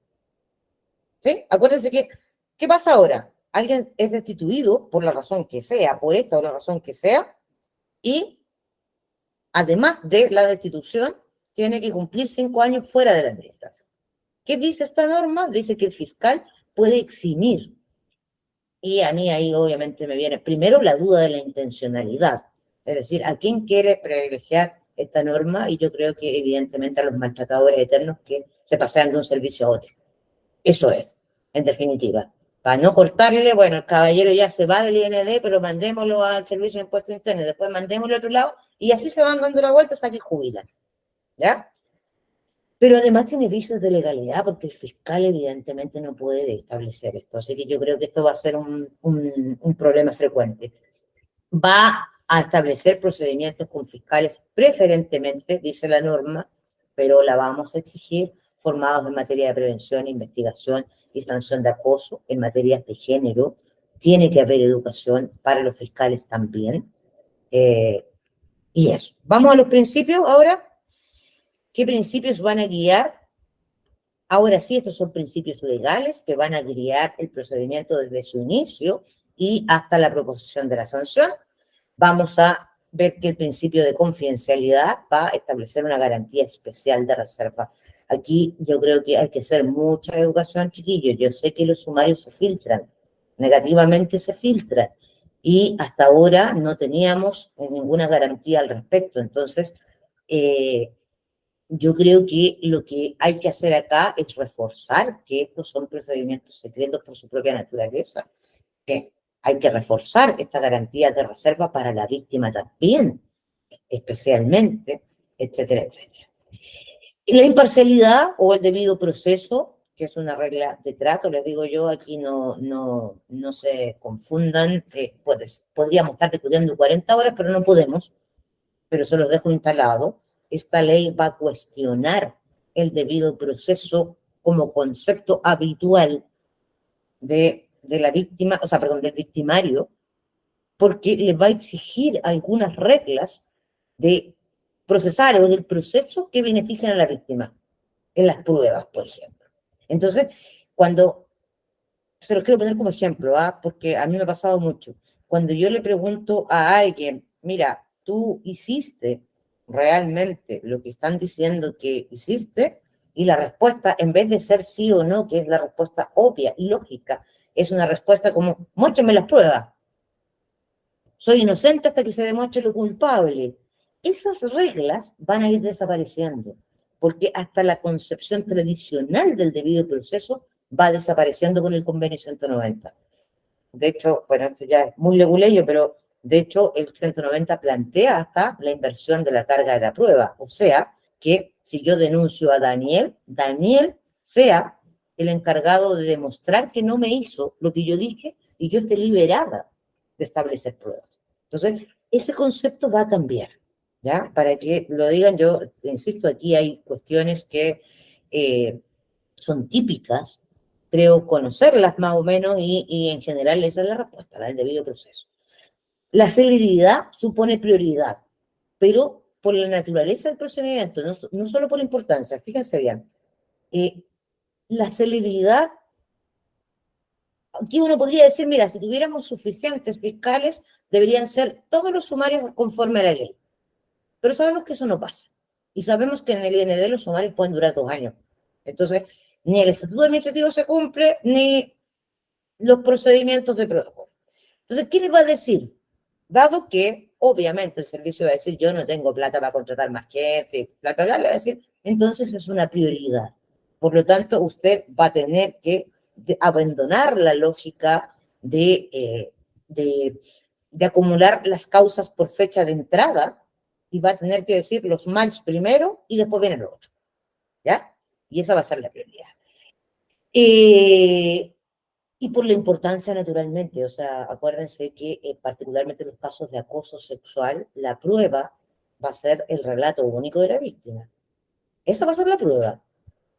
¿Sí? Acuérdense que, ¿qué pasa ahora? Alguien es destituido por la razón que sea, por esta o la razón que sea, y además de la destitución, tiene que cumplir 5 años fuera de la administración. ¿Qué dice esta norma? Dice que el fiscal puede eximir. Y a mí ahí obviamente me viene primero la duda de la intencionalidad. Es decir, ¿a quién quiere privilegiar esta norma? Y yo creo que evidentemente a los maltratadores eternos que se pasean de un servicio a otro. Eso es, en definitiva. Para no cortarle, bueno, el caballero ya se va del IND, pero mandémoslo al Servicio de Impuestos Internos, después mandémoslo a otro lado, y así se van dando la vuelta hasta que jubilan. ¿Ya? Pero además tiene vicios de legalidad, porque el fiscal evidentemente no puede establecer esto. Así que yo creo que esto va a ser un problema frecuente. Va a establecer procedimientos con fiscales preferentemente, dice la norma, pero la vamos a exigir formados en materia de prevención, investigación y sanción de acoso, en materias de género. Tiene que haber educación para los fiscales también. Y eso. Vamos a los principios ahora. ¿Qué principios van a guiar? Ahora sí, estos son principios legales que van a guiar el procedimiento desde su inicio y hasta la proposición de la sanción. Vamos a ver que el principio de confidencialidad va a establecer una garantía especial de reserva. Aquí yo creo que hay que hacer mucha educación, chiquillos. Yo sé que los sumarios se filtran, negativamente se filtran, y hasta ahora no teníamos ninguna garantía al respecto. Entonces, yo creo que lo que hay que hacer acá es reforzar que estos son procedimientos secretos por su propia naturaleza, que hay que reforzar esta garantía de reserva para la víctima también, especialmente, etcétera, etcétera. Y la imparcialidad o el debido proceso, que es una regla de trato, les digo yo, aquí no se confundan, podríamos estar discutiendo 40 horas, pero no podemos, pero se los dejo instalado. Esta ley va a cuestionar el debido proceso como concepto habitual de la víctima, o sea, perdón, del victimario, porque les va a exigir algunas reglas de procesar o del proceso que benefician a la víctima en las pruebas, por ejemplo. Entonces, cuando, se los quiero poner como ejemplo, porque a mí me ha pasado mucho, cuando yo le pregunto a alguien, mira, tú hiciste realmente lo que están diciendo que hiciste, y la respuesta, en vez de ser sí o no, que es la respuesta obvia y lógica, es una respuesta como, muéstrame las pruebas. Soy inocente hasta que se demuestre lo culpable. Esas reglas van a ir desapareciendo, porque hasta la concepción tradicional del debido proceso va desapareciendo con el convenio 190. De hecho, bueno, esto ya es muy leguleyo, pero de hecho el 190 plantea hasta la inversión de la carga de la prueba. O sea, que si yo denuncio a Daniel, Daniel sea el encargado de demostrar que no me hizo lo que yo dije y yo esté liberada de establecer pruebas. Entonces, ese concepto va a cambiar, ¿ya? Para que lo digan, yo insisto, aquí hay cuestiones que son típicas, creo conocerlas más o menos y en general esa es la respuesta, la del debido proceso. La celeridad supone prioridad, pero por la naturaleza del procedimiento, no solo por la importancia, fíjense bien, la celeridad, aquí uno podría decir, mira, si tuviéramos suficientes fiscales, deberían ser todos los sumarios conforme a la ley, pero sabemos que eso no pasa, y sabemos que en el IND los sumarios pueden durar 2 años, entonces ni el estatuto administrativo se cumple, ni los procedimientos de protocolo. Entonces, ¿qué les va a decir? Dado que, obviamente, el servicio va a decir, yo no tengo plata para contratar más gente, le va a decir, entonces es una prioridad. Por lo tanto, usted va a tener que abandonar la lógica de acumular las causas por fecha de entrada y va a tener que decir los males primero y después viene lo otro. ¿Ya? Y esa va a ser la prioridad. Y por la importancia, naturalmente, o sea, acuérdense que particularmente en los casos de acoso sexual, la prueba va a ser el relato único de la víctima. Esa va a ser la prueba.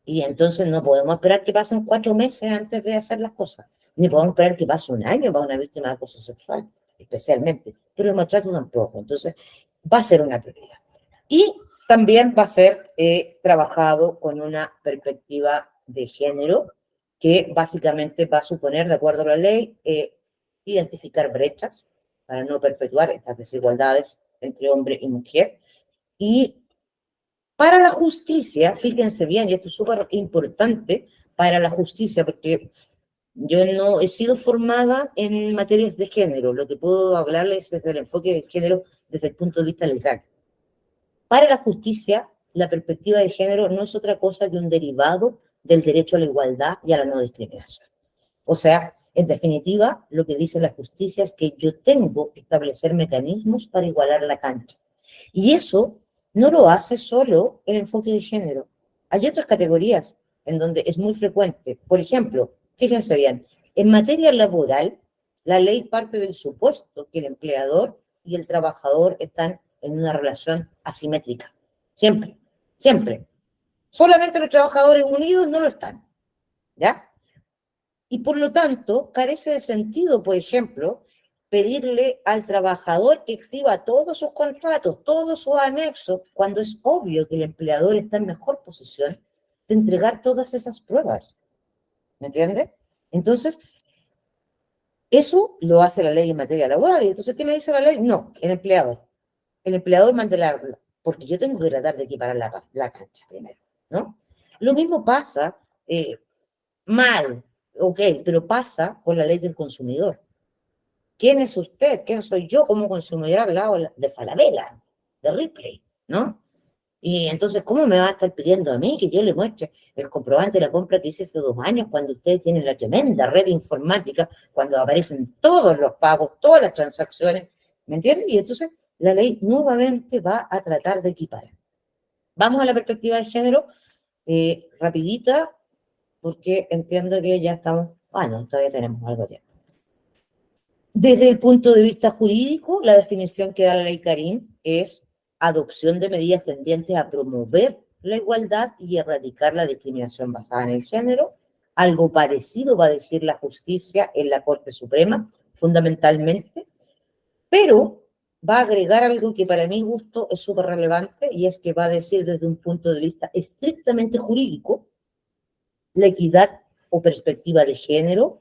Y entonces no podemos esperar que pasen 4 meses antes de hacer las cosas, ni podemos esperar que pase 1 año para una víctima de acoso sexual, especialmente. Pero el maltrato tampoco. Entonces, va a ser una prioridad. Y también va a ser trabajado con una perspectiva de género, que básicamente va a suponer, de acuerdo a la ley, identificar brechas para no perpetuar estas desigualdades entre hombre y mujer. Y para la justicia, fíjense bien, y esto es súper importante para la justicia, porque yo no he sido formada en materias de género, lo que puedo hablarles es del enfoque de género desde el punto de vista legal. Para la justicia, la perspectiva de género no es otra cosa que un derivado del derecho a la igualdad y a la no discriminación. O sea, en definitiva, lo que dice la justicia es que yo tengo que establecer mecanismos para igualar la cancha. Y eso no lo hace solo el enfoque de género. Hay otras categorías en donde es muy frecuente. Por ejemplo, fíjense bien, en materia laboral, la ley parte del supuesto que el empleador y el trabajador están en una relación asimétrica. Siempre, siempre. Solamente los trabajadores unidos no lo están, ¿ya? Y por lo tanto, carece de sentido, por ejemplo, pedirle al trabajador que exhiba todos sus contratos, todos sus anexos, cuando es obvio que el empleador está en mejor posición de entregar todas esas pruebas. ¿Me entiende? Entonces, eso lo hace la ley en materia laboral. Y entonces, ¿qué le dice la ley? No, el empleador. El empleador manda la... Porque yo tengo que tratar de equiparar la cancha primero, ¿no? Lo mismo pasa, mal, ok, pero pasa con la ley del consumidor. ¿Quién es usted? ¿Quién soy yo como consumidor al lado de Falabella, de Ripley, ¿no? Y entonces, ¿cómo me va a estar pidiendo a mí que yo le muestre el comprobante de la compra que hice hace 2 años cuando ustedes tienen la tremenda red informática, cuando aparecen todos los pagos, todas las transacciones? ¿Me entiendes? Y entonces la ley nuevamente va a tratar de equiparar. Vamos a la perspectiva de género, rapidita, porque entiendo que ya estamos, bueno, todavía tenemos algo de tiempo. Desde el punto de vista jurídico, la definición que da la ley Karim es adopción de medidas tendientes a promover la igualdad y erradicar la discriminación basada en el género. Algo parecido va a decir la justicia en la Corte Suprema, fundamentalmente. pero va a agregar algo que para mi gusto es súper relevante, y es que va a decir desde un punto de vista estrictamente jurídico, la equidad o perspectiva de género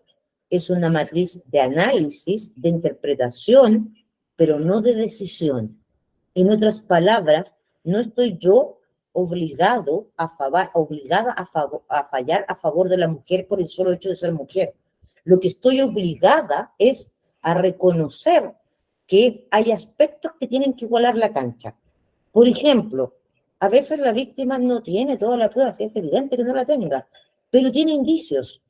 es una matriz de análisis, de interpretación, pero no de decisión. En otras palabras, no estoy yo obligada a fallar a favor de la mujer por el solo hecho de ser mujer. Lo que estoy obligada es a reconocer que hay aspectos que tienen que igualar la cancha. Por ejemplo, a veces la víctima no tiene toda la prueba, si es evidente que no la tenga, pero tiene indicios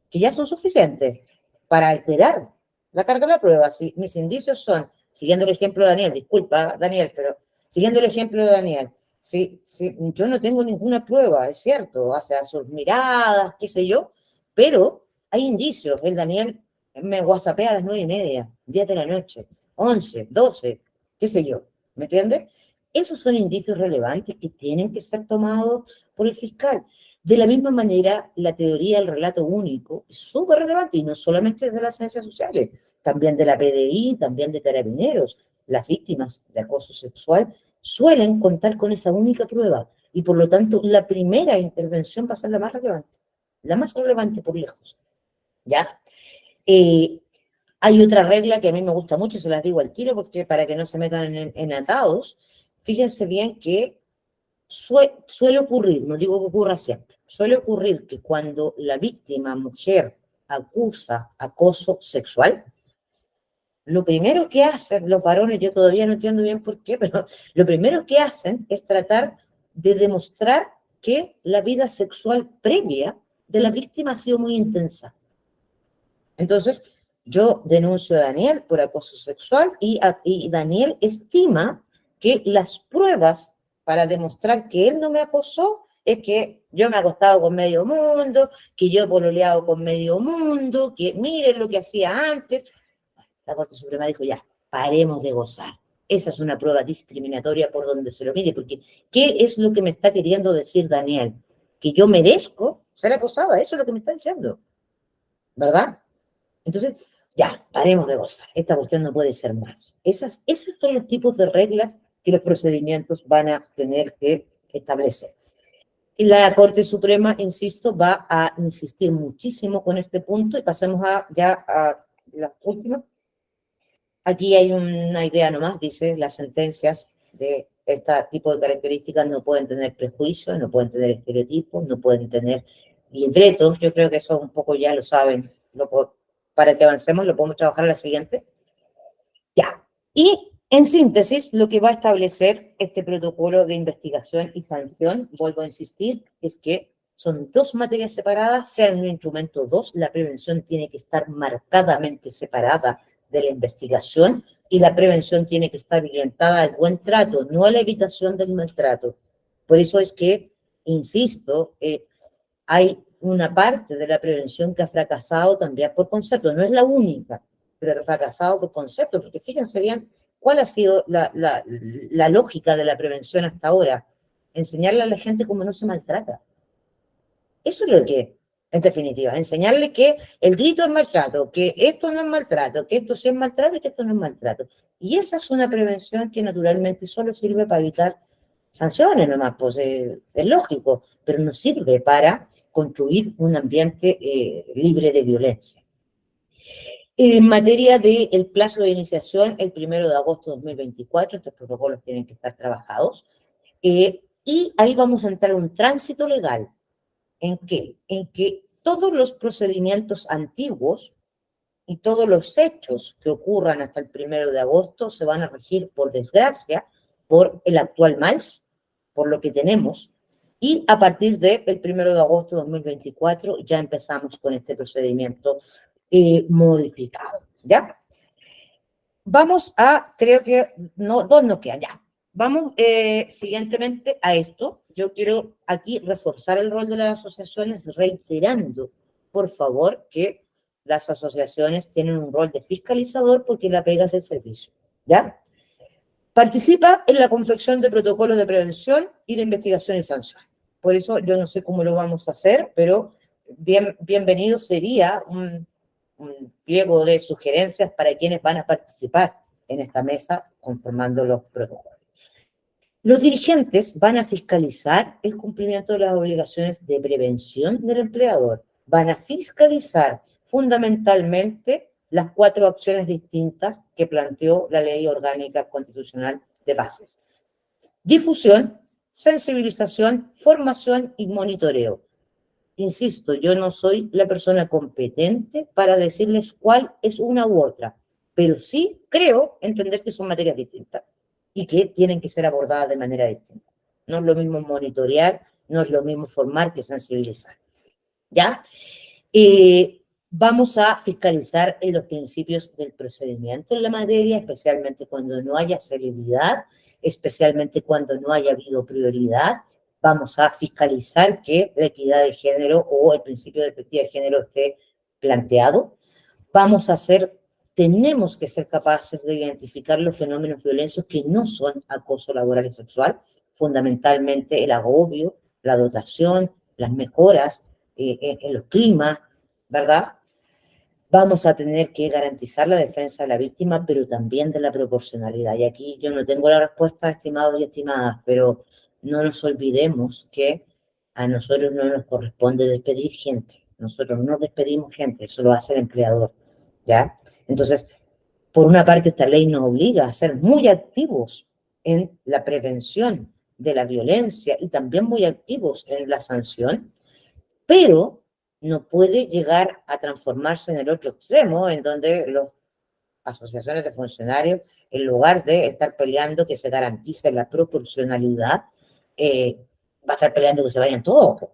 que ya son suficientes para alterar la carga de la prueba. Si mis indicios son, siguiendo el ejemplo de Daniel, disculpa Daniel, pero siguiendo el ejemplo de Daniel, si yo no tengo ninguna prueba, es cierto, o sea, sus miradas, qué sé yo, pero hay indicios. El Daniel me whatsappea a las 9:30, 10 de la noche, 11, 12, qué sé yo, ¿me entiendes? Esos son indicios relevantes que tienen que ser tomados por el fiscal. De la misma manera, la teoría del relato único es súper relevante, y no solamente de las ciencias sociales, también de la PDI, también de Carabineros. Las víctimas de acoso sexual suelen contar con esa única prueba, y por lo tanto la primera intervención va a ser la más relevante por lejos, ¿ya? Hay otra regla que a mí me gusta mucho, y se las digo al tiro porque para que no se metan en atados. Fíjense bien que suele ocurrir, no digo que ocurra siempre, suele ocurrir que cuando la víctima mujer acusa acoso sexual, lo primero que hacen los varones, yo todavía no entiendo bien por qué, pero lo primero que hacen es tratar de demostrar que la vida sexual previa de la víctima ha sido muy intensa. Entonces, yo denuncio a Daniel por acoso sexual, y Daniel estima que las pruebas para demostrar que él no me acosó es que yo me he acostado con medio mundo, que yo he pololeado con medio mundo, que miren lo que hacía antes. La Corte Suprema dijo, ya, paremos de gozar. Esa es una prueba discriminatoria por donde se lo mire, porque ¿qué es lo que me está queriendo decir Daniel? Que yo merezco ser acosada, eso es lo que me está diciendo, ¿verdad? Entonces, ya, paremos de gozar. Esta cuestión no puede ser más. Esos son los tipos de reglas que los procedimientos van a tener que establecer. Y la Corte Suprema, insisto, va a insistir muchísimo con este punto, y pasemos ya a las últimas. Aquí hay una idea nomás, dice, las sentencias de este tipo de características no pueden tener prejuicios, no pueden tener estereotipos, no pueden tener libretos. Yo creo que eso un poco ya lo saben. Para que avancemos, lo podemos trabajar en la siguiente. Ya. Y, en síntesis, lo que va a establecer este protocolo de investigación y sanción, vuelvo a insistir, es que son dos materias separadas, sea en un instrumento 2, la prevención tiene que estar marcadamente separada de la investigación, y la prevención tiene que estar orientada al buen trato, no a la evitación del maltrato. Por eso es que, insisto, hay una parte de la prevención que ha fracasado también por concepto, no es la única, pero ha fracasado por concepto, porque fíjense bien cuál ha sido la lógica de la prevención hasta ahora: enseñarle a la gente cómo no se maltrata. Eso es lo que, en definitiva, enseñarle que el grito es maltrato, que esto no es maltrato, que esto sí es maltrato y que esto no es maltrato. Y esa es una prevención que naturalmente solo sirve para evitar sanciones nomás, pues es lógico, pero no sirve para construir un ambiente libre de violencia. En materia del plazo de iniciación, el 1 de agosto de 2024, estos protocolos tienen que estar trabajados, y ahí vamos a entrar en un tránsito legal. ¿En qué? En que todos los procedimientos antiguos y todos los hechos que ocurran hasta el 1 de agosto se van a regir, por desgracia, por el actual MALS, por lo que tenemos, y a partir del 1 de agosto de 2024 ya empezamos con este procedimiento modificado, ¿ya? Vamos a, creo que dos nos quedan, ya. Vamos siguientemente a esto. Yo quiero aquí reforzar el rol de las asociaciones, reiterando, por favor, que las asociaciones tienen un rol de fiscalizador, porque la pega es del servicio, ¿ya? Participa en la confección de protocolos de prevención y de investigación y sanción. Por eso yo no sé cómo lo vamos a hacer, pero bienvenido sería un pliego de sugerencias para quienes van a participar en esta mesa conformando los protocolos. Los dirigentes van a fiscalizar el cumplimiento de las obligaciones de prevención del empleador. Van a fiscalizar fundamentalmente las 4 acciones distintas que planteó la Ley Orgánica Constitucional de Bases: difusión, sensibilización, formación y monitoreo. Insisto, yo no soy la persona competente para decirles cuál es una u otra, pero sí creo entender que son materias distintas y que tienen que ser abordadas de manera distinta. No es lo mismo monitorear, no es lo mismo formar que sensibilizar. ¿Ya? Vamos a fiscalizar los principios del procedimiento en la materia, especialmente cuando no haya celeridad, especialmente cuando no haya habido prioridad. Vamos a fiscalizar que la equidad de género o el principio de perspectiva de género esté planteado. Tenemos que ser capaces de identificar los fenómenos violentos que no son acoso laboral y sexual, fundamentalmente el agobio, la dotación, las mejoras en los climas, ¿verdad? Vamos a tener que garantizar la defensa de la víctima, pero también de la proporcionalidad. Y aquí yo no tengo la respuesta, estimados y estimadas, pero no nos olvidemos que a nosotros no nos corresponde despedir gente. Nosotros no despedimos gente, eso lo hace el empleador, ¿ya? Entonces, por una parte, esta ley nos obliga a ser muy activos en la prevención de la violencia y también muy activos en la sanción, pero no puede llegar a transformarse en el otro extremo, en donde las asociaciones de funcionarios, en lugar de estar peleando que se garantice la proporcionalidad, va a estar peleando que se vayan todos.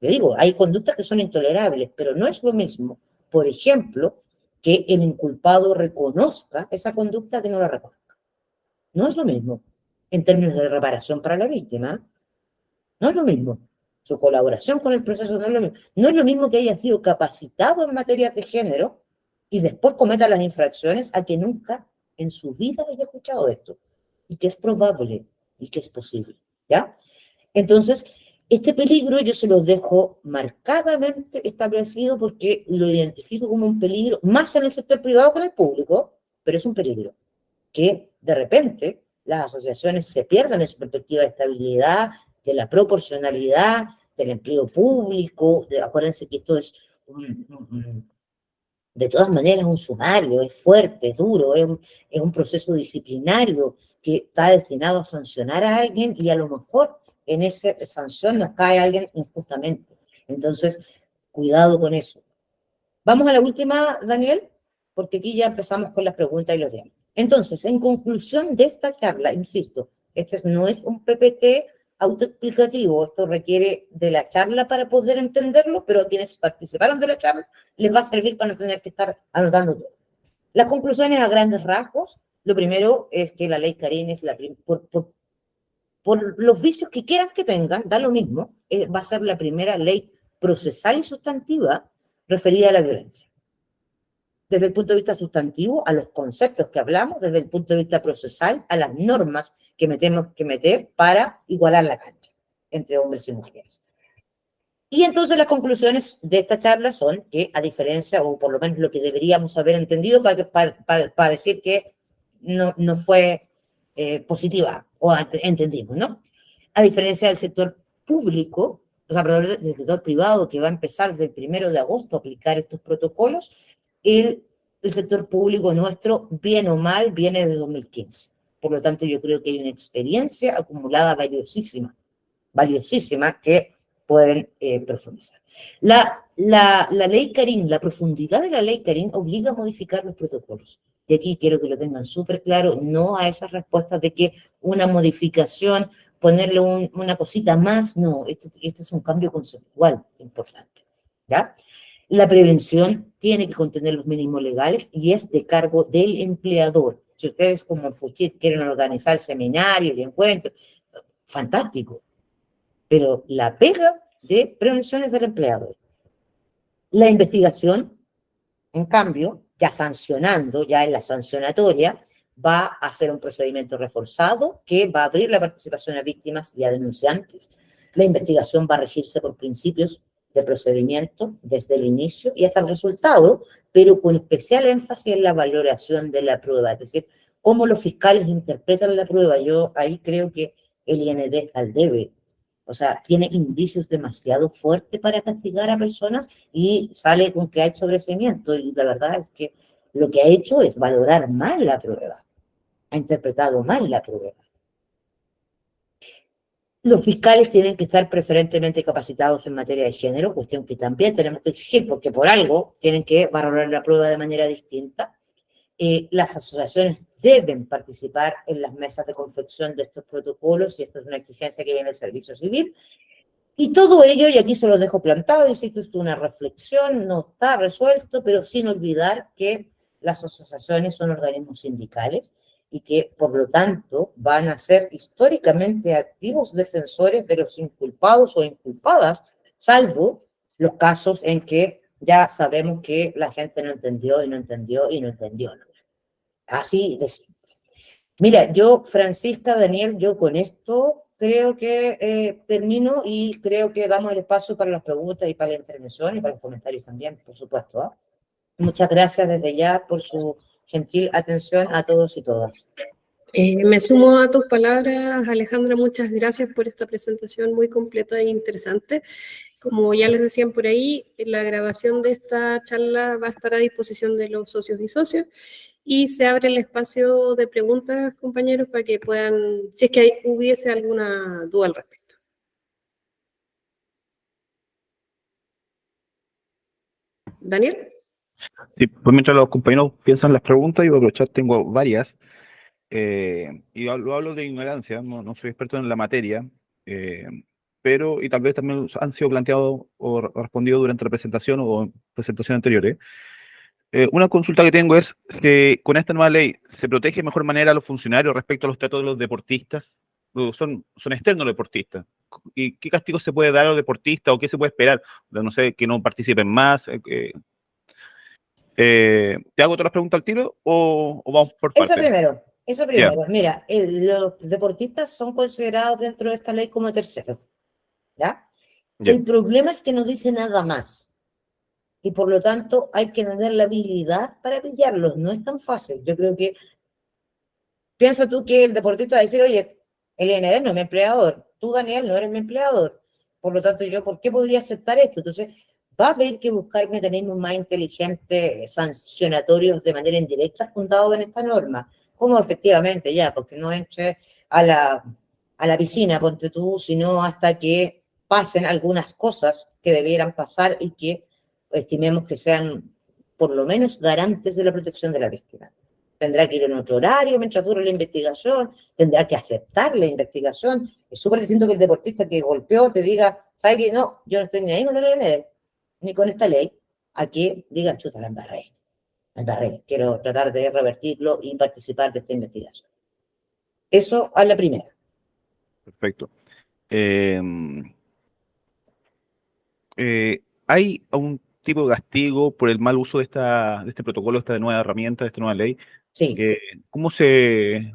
Le digo, hay conductas que son intolerables, pero no es lo mismo, por ejemplo, que el inculpado reconozca esa conducta que no la reconozca. No es lo mismo en términos de reparación para la víctima. No es lo mismo. Su colaboración con el proceso no es lo mismo. No es lo mismo que haya sido capacitado en materias de género y después cometa las infracciones a que nunca en su vida haya escuchado de esto. Y que es probable y que es posible. ¿Ya? Entonces, este peligro yo se lo dejo marcadamente establecido porque lo identifico como un peligro, más en el sector privado que en el público, pero es un peligro que de repente las asociaciones se pierdan en su perspectiva de estabilidad, de la proporcionalidad, del empleo público. Acuérdense que esto es de todas maneras un sumario, es fuerte, es duro, es un proceso disciplinario que está destinado a sancionar a alguien y a lo mejor en esa sanción nos cae alguien injustamente. Entonces, cuidado con eso. Vamos a la última, Daniel, porque aquí ya empezamos con las preguntas y los diálogos. Entonces, en conclusión de esta charla, insisto, este no es un PPT autoexplicativo, esto requiere de la charla para poder entenderlo, pero a quienes participaron de la charla les va a servir para no tener que estar anotando todo. Las conclusiones a grandes rasgos: lo primero es que la ley Carín es por los vicios que quieran que tengan, da lo mismo, va a ser la primera ley procesal y sustantiva referida a la violencia. Desde el punto de vista sustantivo, a los conceptos que hablamos, desde el punto de vista procesal, a las normas que tenemos que meter para igualar la cancha entre hombres y mujeres. Y entonces las conclusiones de esta charla son que, a diferencia, o por lo menos lo que deberíamos haber entendido para decir que no fue positiva, o entendimos, ¿no? A diferencia del sector público, o sea, perdón, del sector privado, que va a empezar del 1 de agosto a aplicar estos protocolos, el sector público nuestro, bien o mal, viene de 2015. Por lo tanto, yo creo que hay una experiencia acumulada valiosísima que pueden profundizar. La ley Carín, la profundidad de la ley Carín obliga a modificar los protocolos. Y aquí quiero que lo tengan súper claro, no a esas respuestas de que una modificación, ponerle una cosita más, no, esto es un cambio conceptual importante, ¿ya? La prevención tiene que contener los mínimos legales y es de cargo del empleador. Si ustedes como FUCHIT quieren organizar seminarios y encuentros, fantástico, pero la pega de prevención es del empleador. La investigación, en cambio, ya sancionando, ya en la sancionatoria, va a ser un procedimiento reforzado que va a abrir la participación a víctimas y a denunciantes. La investigación va a regirse por principios de procedimiento desde el inicio y hasta el resultado, pero con especial énfasis en la valoración de la prueba, es decir, cómo los fiscales interpretan la prueba. Yo ahí creo que el IND al debe, o sea, tiene indicios demasiado fuertes para castigar a personas y sale con que hay sobreseimiento, y la verdad es que lo que ha hecho es valorar mal la prueba, ha interpretado mal la prueba. Los fiscales tienen que estar preferentemente capacitados en materia de género, cuestión que también tenemos que exigir, porque por algo tienen que valorar la prueba de manera distinta. Las asociaciones deben participar en las mesas de confección de estos protocolos, y esto es una exigencia que viene del Servicio Civil. Y todo ello, y aquí se lo dejo plantado, insisto, esto es una reflexión, no está resuelto, pero sin olvidar que las asociaciones son organismos sindicales y que, por lo tanto, van a ser históricamente activos defensores de los inculpados o inculpadas, salvo los casos en que ya sabemos que la gente no entendió y no entendió y no entendió. Así de simple. Mira, yo, Francisca, Daniel, yo con esto creo que termino, y creo que damos el espacio para las preguntas y para la intervención y para los comentarios también, por supuesto, ¿eh? Muchas gracias desde ya por su gentil atención a todos y todas. Me sumo a tus palabras, Alejandra, muchas gracias por esta presentación muy completa e interesante. Como ya les decían por ahí, la grabación de esta charla va a estar a disposición de los socios y socias, y se abre el espacio de preguntas, compañeros, para que puedan, si es que hubiese alguna duda al respecto. Daniel. Sí, pues mientras los compañeros piensan las preguntas, yo voy a aprovechar, tengo varias, y lo hablo de ignorancia, no soy experto en la materia, pero, y tal vez también han sido planteados o respondidos durante la presentación o en presentaciones anteriores. Una consulta que tengo es que con esta nueva ley, ¿se protege de mejor manera a los funcionarios respecto a los tratos de los deportistas? Son externos los deportistas. ¿Y qué castigo se puede dar a los deportistas o qué se puede esperar? No sé, que no participen más. ¿Te hago todas las preguntas al tiro o vamos por partes? Eso primero. Yeah. Mira, los deportistas son considerados dentro de esta ley como terceros, ¿ya? Yeah. El problema es que no dice nada más, y por lo tanto hay que tener la habilidad para pillarlos. No es tan fácil. Yo creo que, piensa tú que el deportista va a decir, oye, el IND no es mi empleador, tú, Daniel, no eres mi empleador, por lo tanto yo, ¿por qué podría aceptar esto? Entonces va a haber que buscar mecanismos más inteligentes, sancionatorios de manera indirecta, fundados en esta norma, como efectivamente ya, porque no entre a la piscina, ponte tú, sino hasta que pasen algunas cosas que debieran pasar y que estimemos que sean por lo menos garantes de la protección de la víctima. Tendrá que ir en otro horario mientras dure la investigación, tendrá que aceptar la investigación. Es súper distinto que el deportista que golpeó te diga, ¿sabe qué? No, yo no estoy ni ahí con el IND, ni con esta ley, a que diga, chuta, la embarré, quiero tratar de revertirlo y participar de esta investigación. Eso a la primera. Perfecto. ¿Hay un tipo de castigo por el mal uso de este protocolo, de esta nueva herramienta, de esta nueva ley? Sí. ¿Cómo se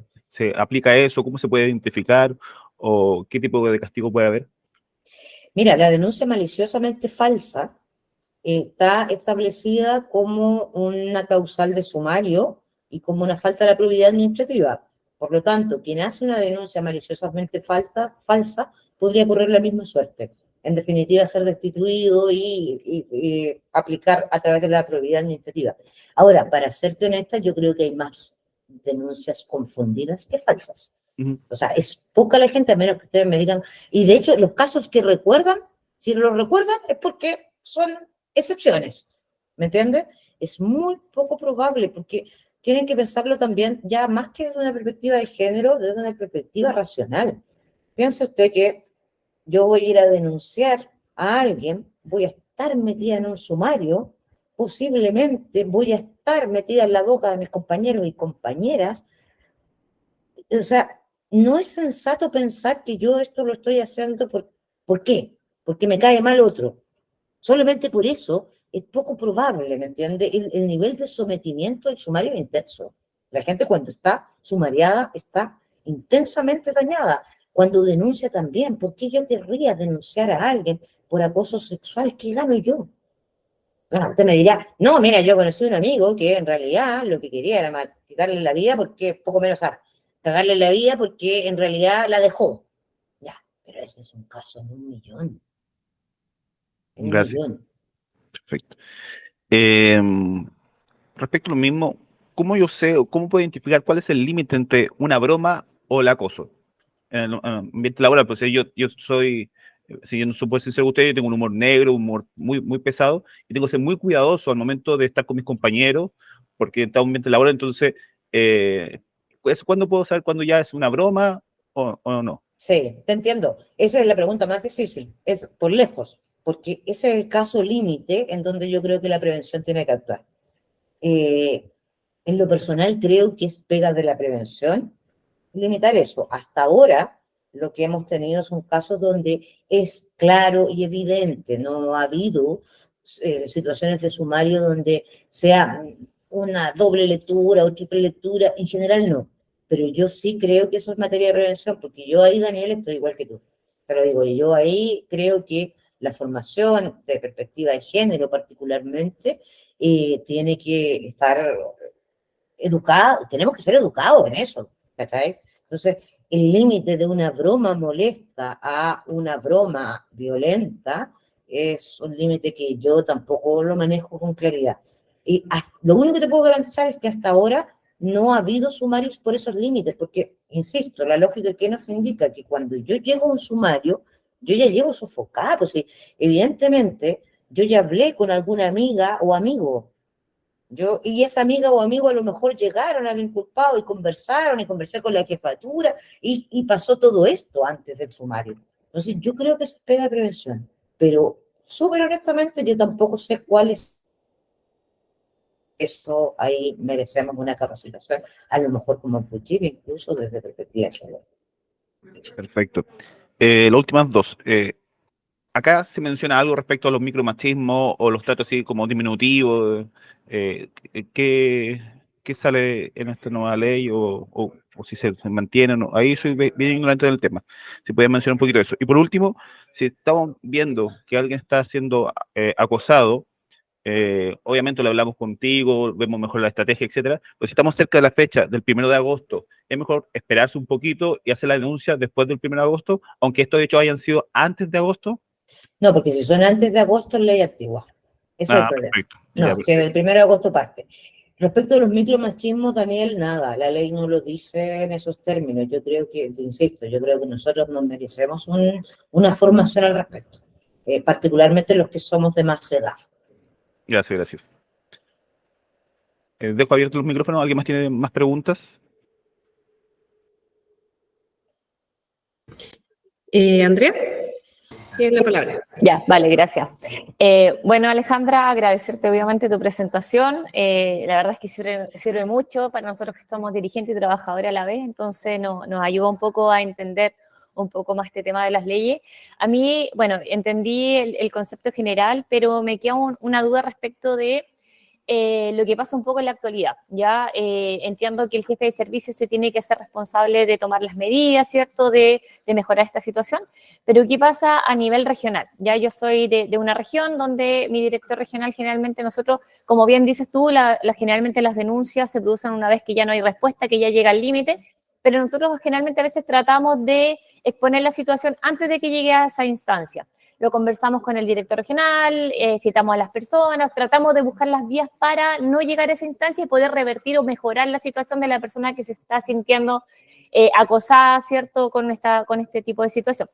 aplica eso? ¿Cómo se puede identificar? ¿O qué tipo de castigo puede haber? Mira, la denuncia maliciosamente falsa está establecida como una causal de sumario y como una falta de la probidad administrativa. Por lo tanto, quien hace una denuncia maliciosamente falsa podría correr la misma suerte. En definitiva, ser destituido y aplicar a través de la probidad administrativa. Ahora, para serte honesta, yo creo que hay más denuncias confundidas que falsas. O sea, es poca la gente, a menos que ustedes me digan. Y de hecho, los casos que recuerdan, si los recuerdan, es porque son excepciones. ¿Me entiendes? Es muy poco probable, porque tienen que pensarlo también ya más que desde una perspectiva de género, desde una perspectiva racional. Piense usted que yo voy a ir a denunciar a alguien, voy a estar metida en un sumario, posiblemente voy a estar metida en la boca de mis compañeros y compañeras. O sea, no es sensato pensar que yo esto lo estoy haciendo ¿por qué? Porque me cae mal otro. Solamente por eso es poco probable, ¿me entiende? El nivel de sometimiento del sumario es intenso. La gente cuando está sumariada está intensamente dañada. Cuando denuncia también, ¿por qué yo querría denunciar a alguien por acoso sexual, ¿qué gano yo? Bueno, usted me dirá, no, mira, yo conocí a un amigo que en realidad lo que quería era quitarle la vida porque, poco menos, cagarle la vida porque en realidad la dejó. Ya, pero ese es un caso en un millón. En un Gracias. millón. Perfecto. Respecto a lo mismo, ¿cómo yo sé o cómo puedo identificar cuál es el límite entre una broma o el acoso? En el ambiente laboral, pues yo soy, si yo no puedo ser usted, yo tengo un humor negro, un humor muy pesado, y tengo que ser muy cuidadoso al momento de estar con mis compañeros, porque está un ambiente laboral, entonces, ¿cuándo puedo saber cuándo ya es una broma o no? Sí, te entiendo. Esa es la pregunta más difícil, es por lejos, porque ese es el caso límite en donde yo creo que la prevención tiene que actuar. Eh, en lo personal creo que es pega de la prevención limitar eso. Hasta ahora lo que hemos tenido son casos donde es claro y evidente, no ha habido situaciones de sumario donde sea una doble lectura o triple lectura, en general no. Pero yo sí creo que eso es materia de prevención, porque yo ahí, Daniel, estoy igual que tú. Te lo digo, yo ahí creo que la formación de perspectiva de género particularmente tiene que estar educada, tenemos que ser educados en eso, ¿cachai? Entonces, el límite de una broma molesta a una broma violenta es un límite que yo tampoco lo manejo con claridad. Y lo único que te puedo garantizar es que hasta ahora no ha habido sumarios por esos límites, porque, insisto, la lógica que nos indica que cuando yo llego a un sumario, yo ya llevo sofocada, pues sí, evidentemente yo ya hablé con alguna amiga o amigo, y esa amiga o amigo a lo mejor llegaron al inculpado y conversaron, y conversé con la jefatura, y pasó todo esto antes del sumario. Entonces, yo creo que es pega de prevención, pero súper honestamente yo tampoco sé cuál es eso, ahí merecemos una capacitación, a lo mejor como en Fujit, incluso desde perspectiva de género. Perfecto. Las últimas dos. Acá se menciona algo respecto a los micromachismos o los tratos así como diminutivos. ¿Qué, qué sale en esta nueva ley o si se mantiene o no? Ahí soy bien ignorante del tema. Si pueden mencionar un poquito de eso. Y por último, si estamos viendo que alguien está siendo acosado, obviamente lo hablamos contigo, vemos mejor la estrategia, etcétera, pero si estamos cerca de la fecha del 1 de agosto, es mejor esperarse un poquito y hacer la denuncia después del 1 de agosto, aunque estos hechos hayan sido antes de agosto. No, porque si son antes de agosto es ley antigua. Ese es el Ah, problema. perfecto. Ya, No, si perfecto. el 1 de agosto parte. Respecto a los micromachismos, Daniel, nada, la ley no lo dice en esos términos. Yo creo que, insisto, yo creo que nosotros nos merecemos una formación al respecto, particularmente los que somos de más edad. Gracias, gracias. Dejo abiertos los micrófonos. ¿Alguien más tiene más preguntas? Andrea, tienes la palabra. Ya, vale, gracias. Bueno, Alejandra, agradecerte obviamente tu presentación. La verdad es que sirve mucho para nosotros que somos dirigentes y trabajadores a la vez, entonces nos ayuda un poco a entender un poco más este tema de las leyes. A mí, bueno, entendí el concepto general, pero me queda una duda respecto de lo que pasa un poco en la actualidad. Ya entiendo que el jefe de servicio se tiene que hacer responsable de tomar las medidas, ¿cierto?, de mejorar esta situación, pero ¿qué pasa a nivel regional? Ya yo soy de una región donde mi director regional generalmente nosotros, como bien dices tú, generalmente las denuncias se producen una vez que ya no hay respuesta, que ya llega al límite, pero nosotros generalmente a veces tratamos de exponer la situación antes de que llegue a esa instancia. Lo conversamos con el director regional, citamos a las personas, tratamos de buscar las vías para no llegar a esa instancia y poder revertir o mejorar la situación de la persona que se está sintiendo acosada, ¿cierto?, con este tipo de situación.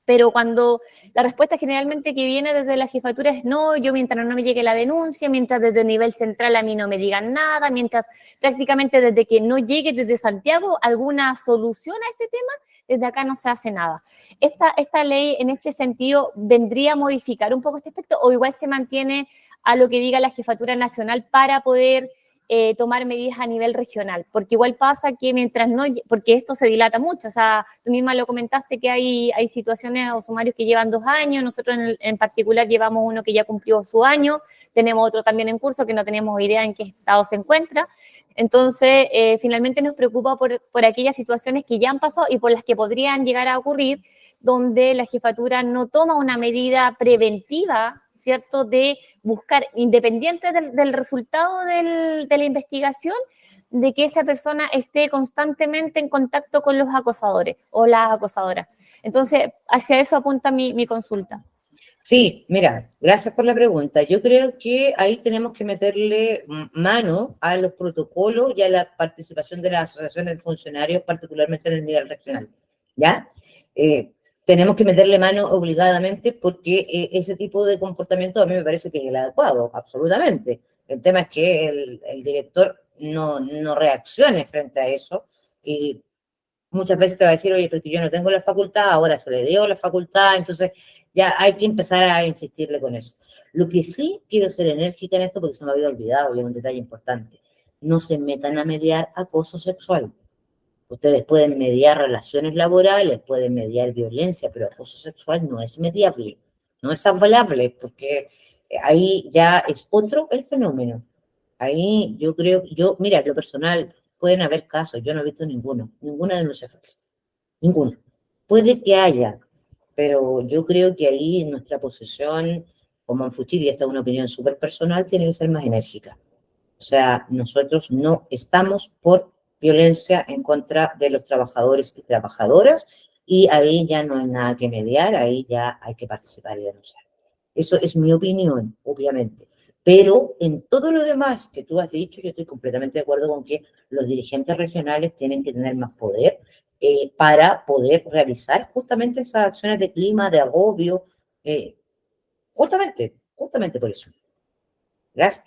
Pero cuando la respuesta generalmente que viene desde la jefatura es no, yo mientras no me llegue la denuncia, mientras desde el nivel central a mí no me digan nada, mientras prácticamente desde que no llegue desde Santiago alguna solución a este tema, desde acá no se hace nada. ¿Esta ley en este sentido vendría a modificar un poco este aspecto o igual se mantiene a lo que diga la jefatura nacional para poder tomar medidas a nivel regional? Porque igual pasa que mientras no, porque esto se dilata mucho, o sea, tú misma lo comentaste que hay situaciones o sumarios que llevan 2 años, nosotros en particular llevamos uno que ya cumplió su año, tenemos otro también en curso que no tenemos idea en qué estado se encuentra, entonces finalmente nos preocupa por aquellas situaciones que ya han pasado y por las que podrían llegar a ocurrir, donde la jefatura no toma una medida preventiva, ¿cierto?, de buscar, independiente del resultado de la investigación, de que esa persona esté constantemente en contacto con los acosadores o las acosadoras. Entonces, hacia eso apunta mi consulta. Sí, mira, gracias por la pregunta. Yo creo que ahí tenemos que meterle mano a los protocolos y a la participación de las asociaciones de funcionarios, particularmente en el nivel regional, ¿ya? Tenemos que meterle mano obligadamente porque ese tipo de comportamiento a mí me parece que es el adecuado, absolutamente. El tema es que el director no reaccione frente a eso y muchas veces te va a decir, oye, porque yo no tengo la facultad, ahora se le dio la facultad, entonces ya hay que empezar a insistirle con eso. Lo que sí quiero ser enérgica en esto, porque se me había olvidado, y es un detalle importante, no se metan a mediar acoso sexual. Ustedes pueden mediar relaciones laborales, pueden mediar violencia, pero acoso sexual no es mediable, no es hablable, porque ahí ya es otro el fenómeno. Ahí yo creo, mira, lo personal, pueden haber casos, yo no he visto ninguna denuncia falsa, ninguna. Puede que haya, pero yo creo que ahí nuestra posición como Anfuchil, y esta es una opinión súper personal, tiene que ser más enérgica. O sea, nosotros no estamos por violencia en contra de los trabajadores y trabajadoras, y ahí ya no hay nada que mediar, ahí ya hay que participar y denunciar. Eso es mi opinión, obviamente. Pero en todo lo demás que tú has dicho, yo estoy completamente de acuerdo con que los dirigentes regionales tienen que tener más poder para poder realizar justamente esas acciones de clima, de agobio, justamente por eso. Gracias.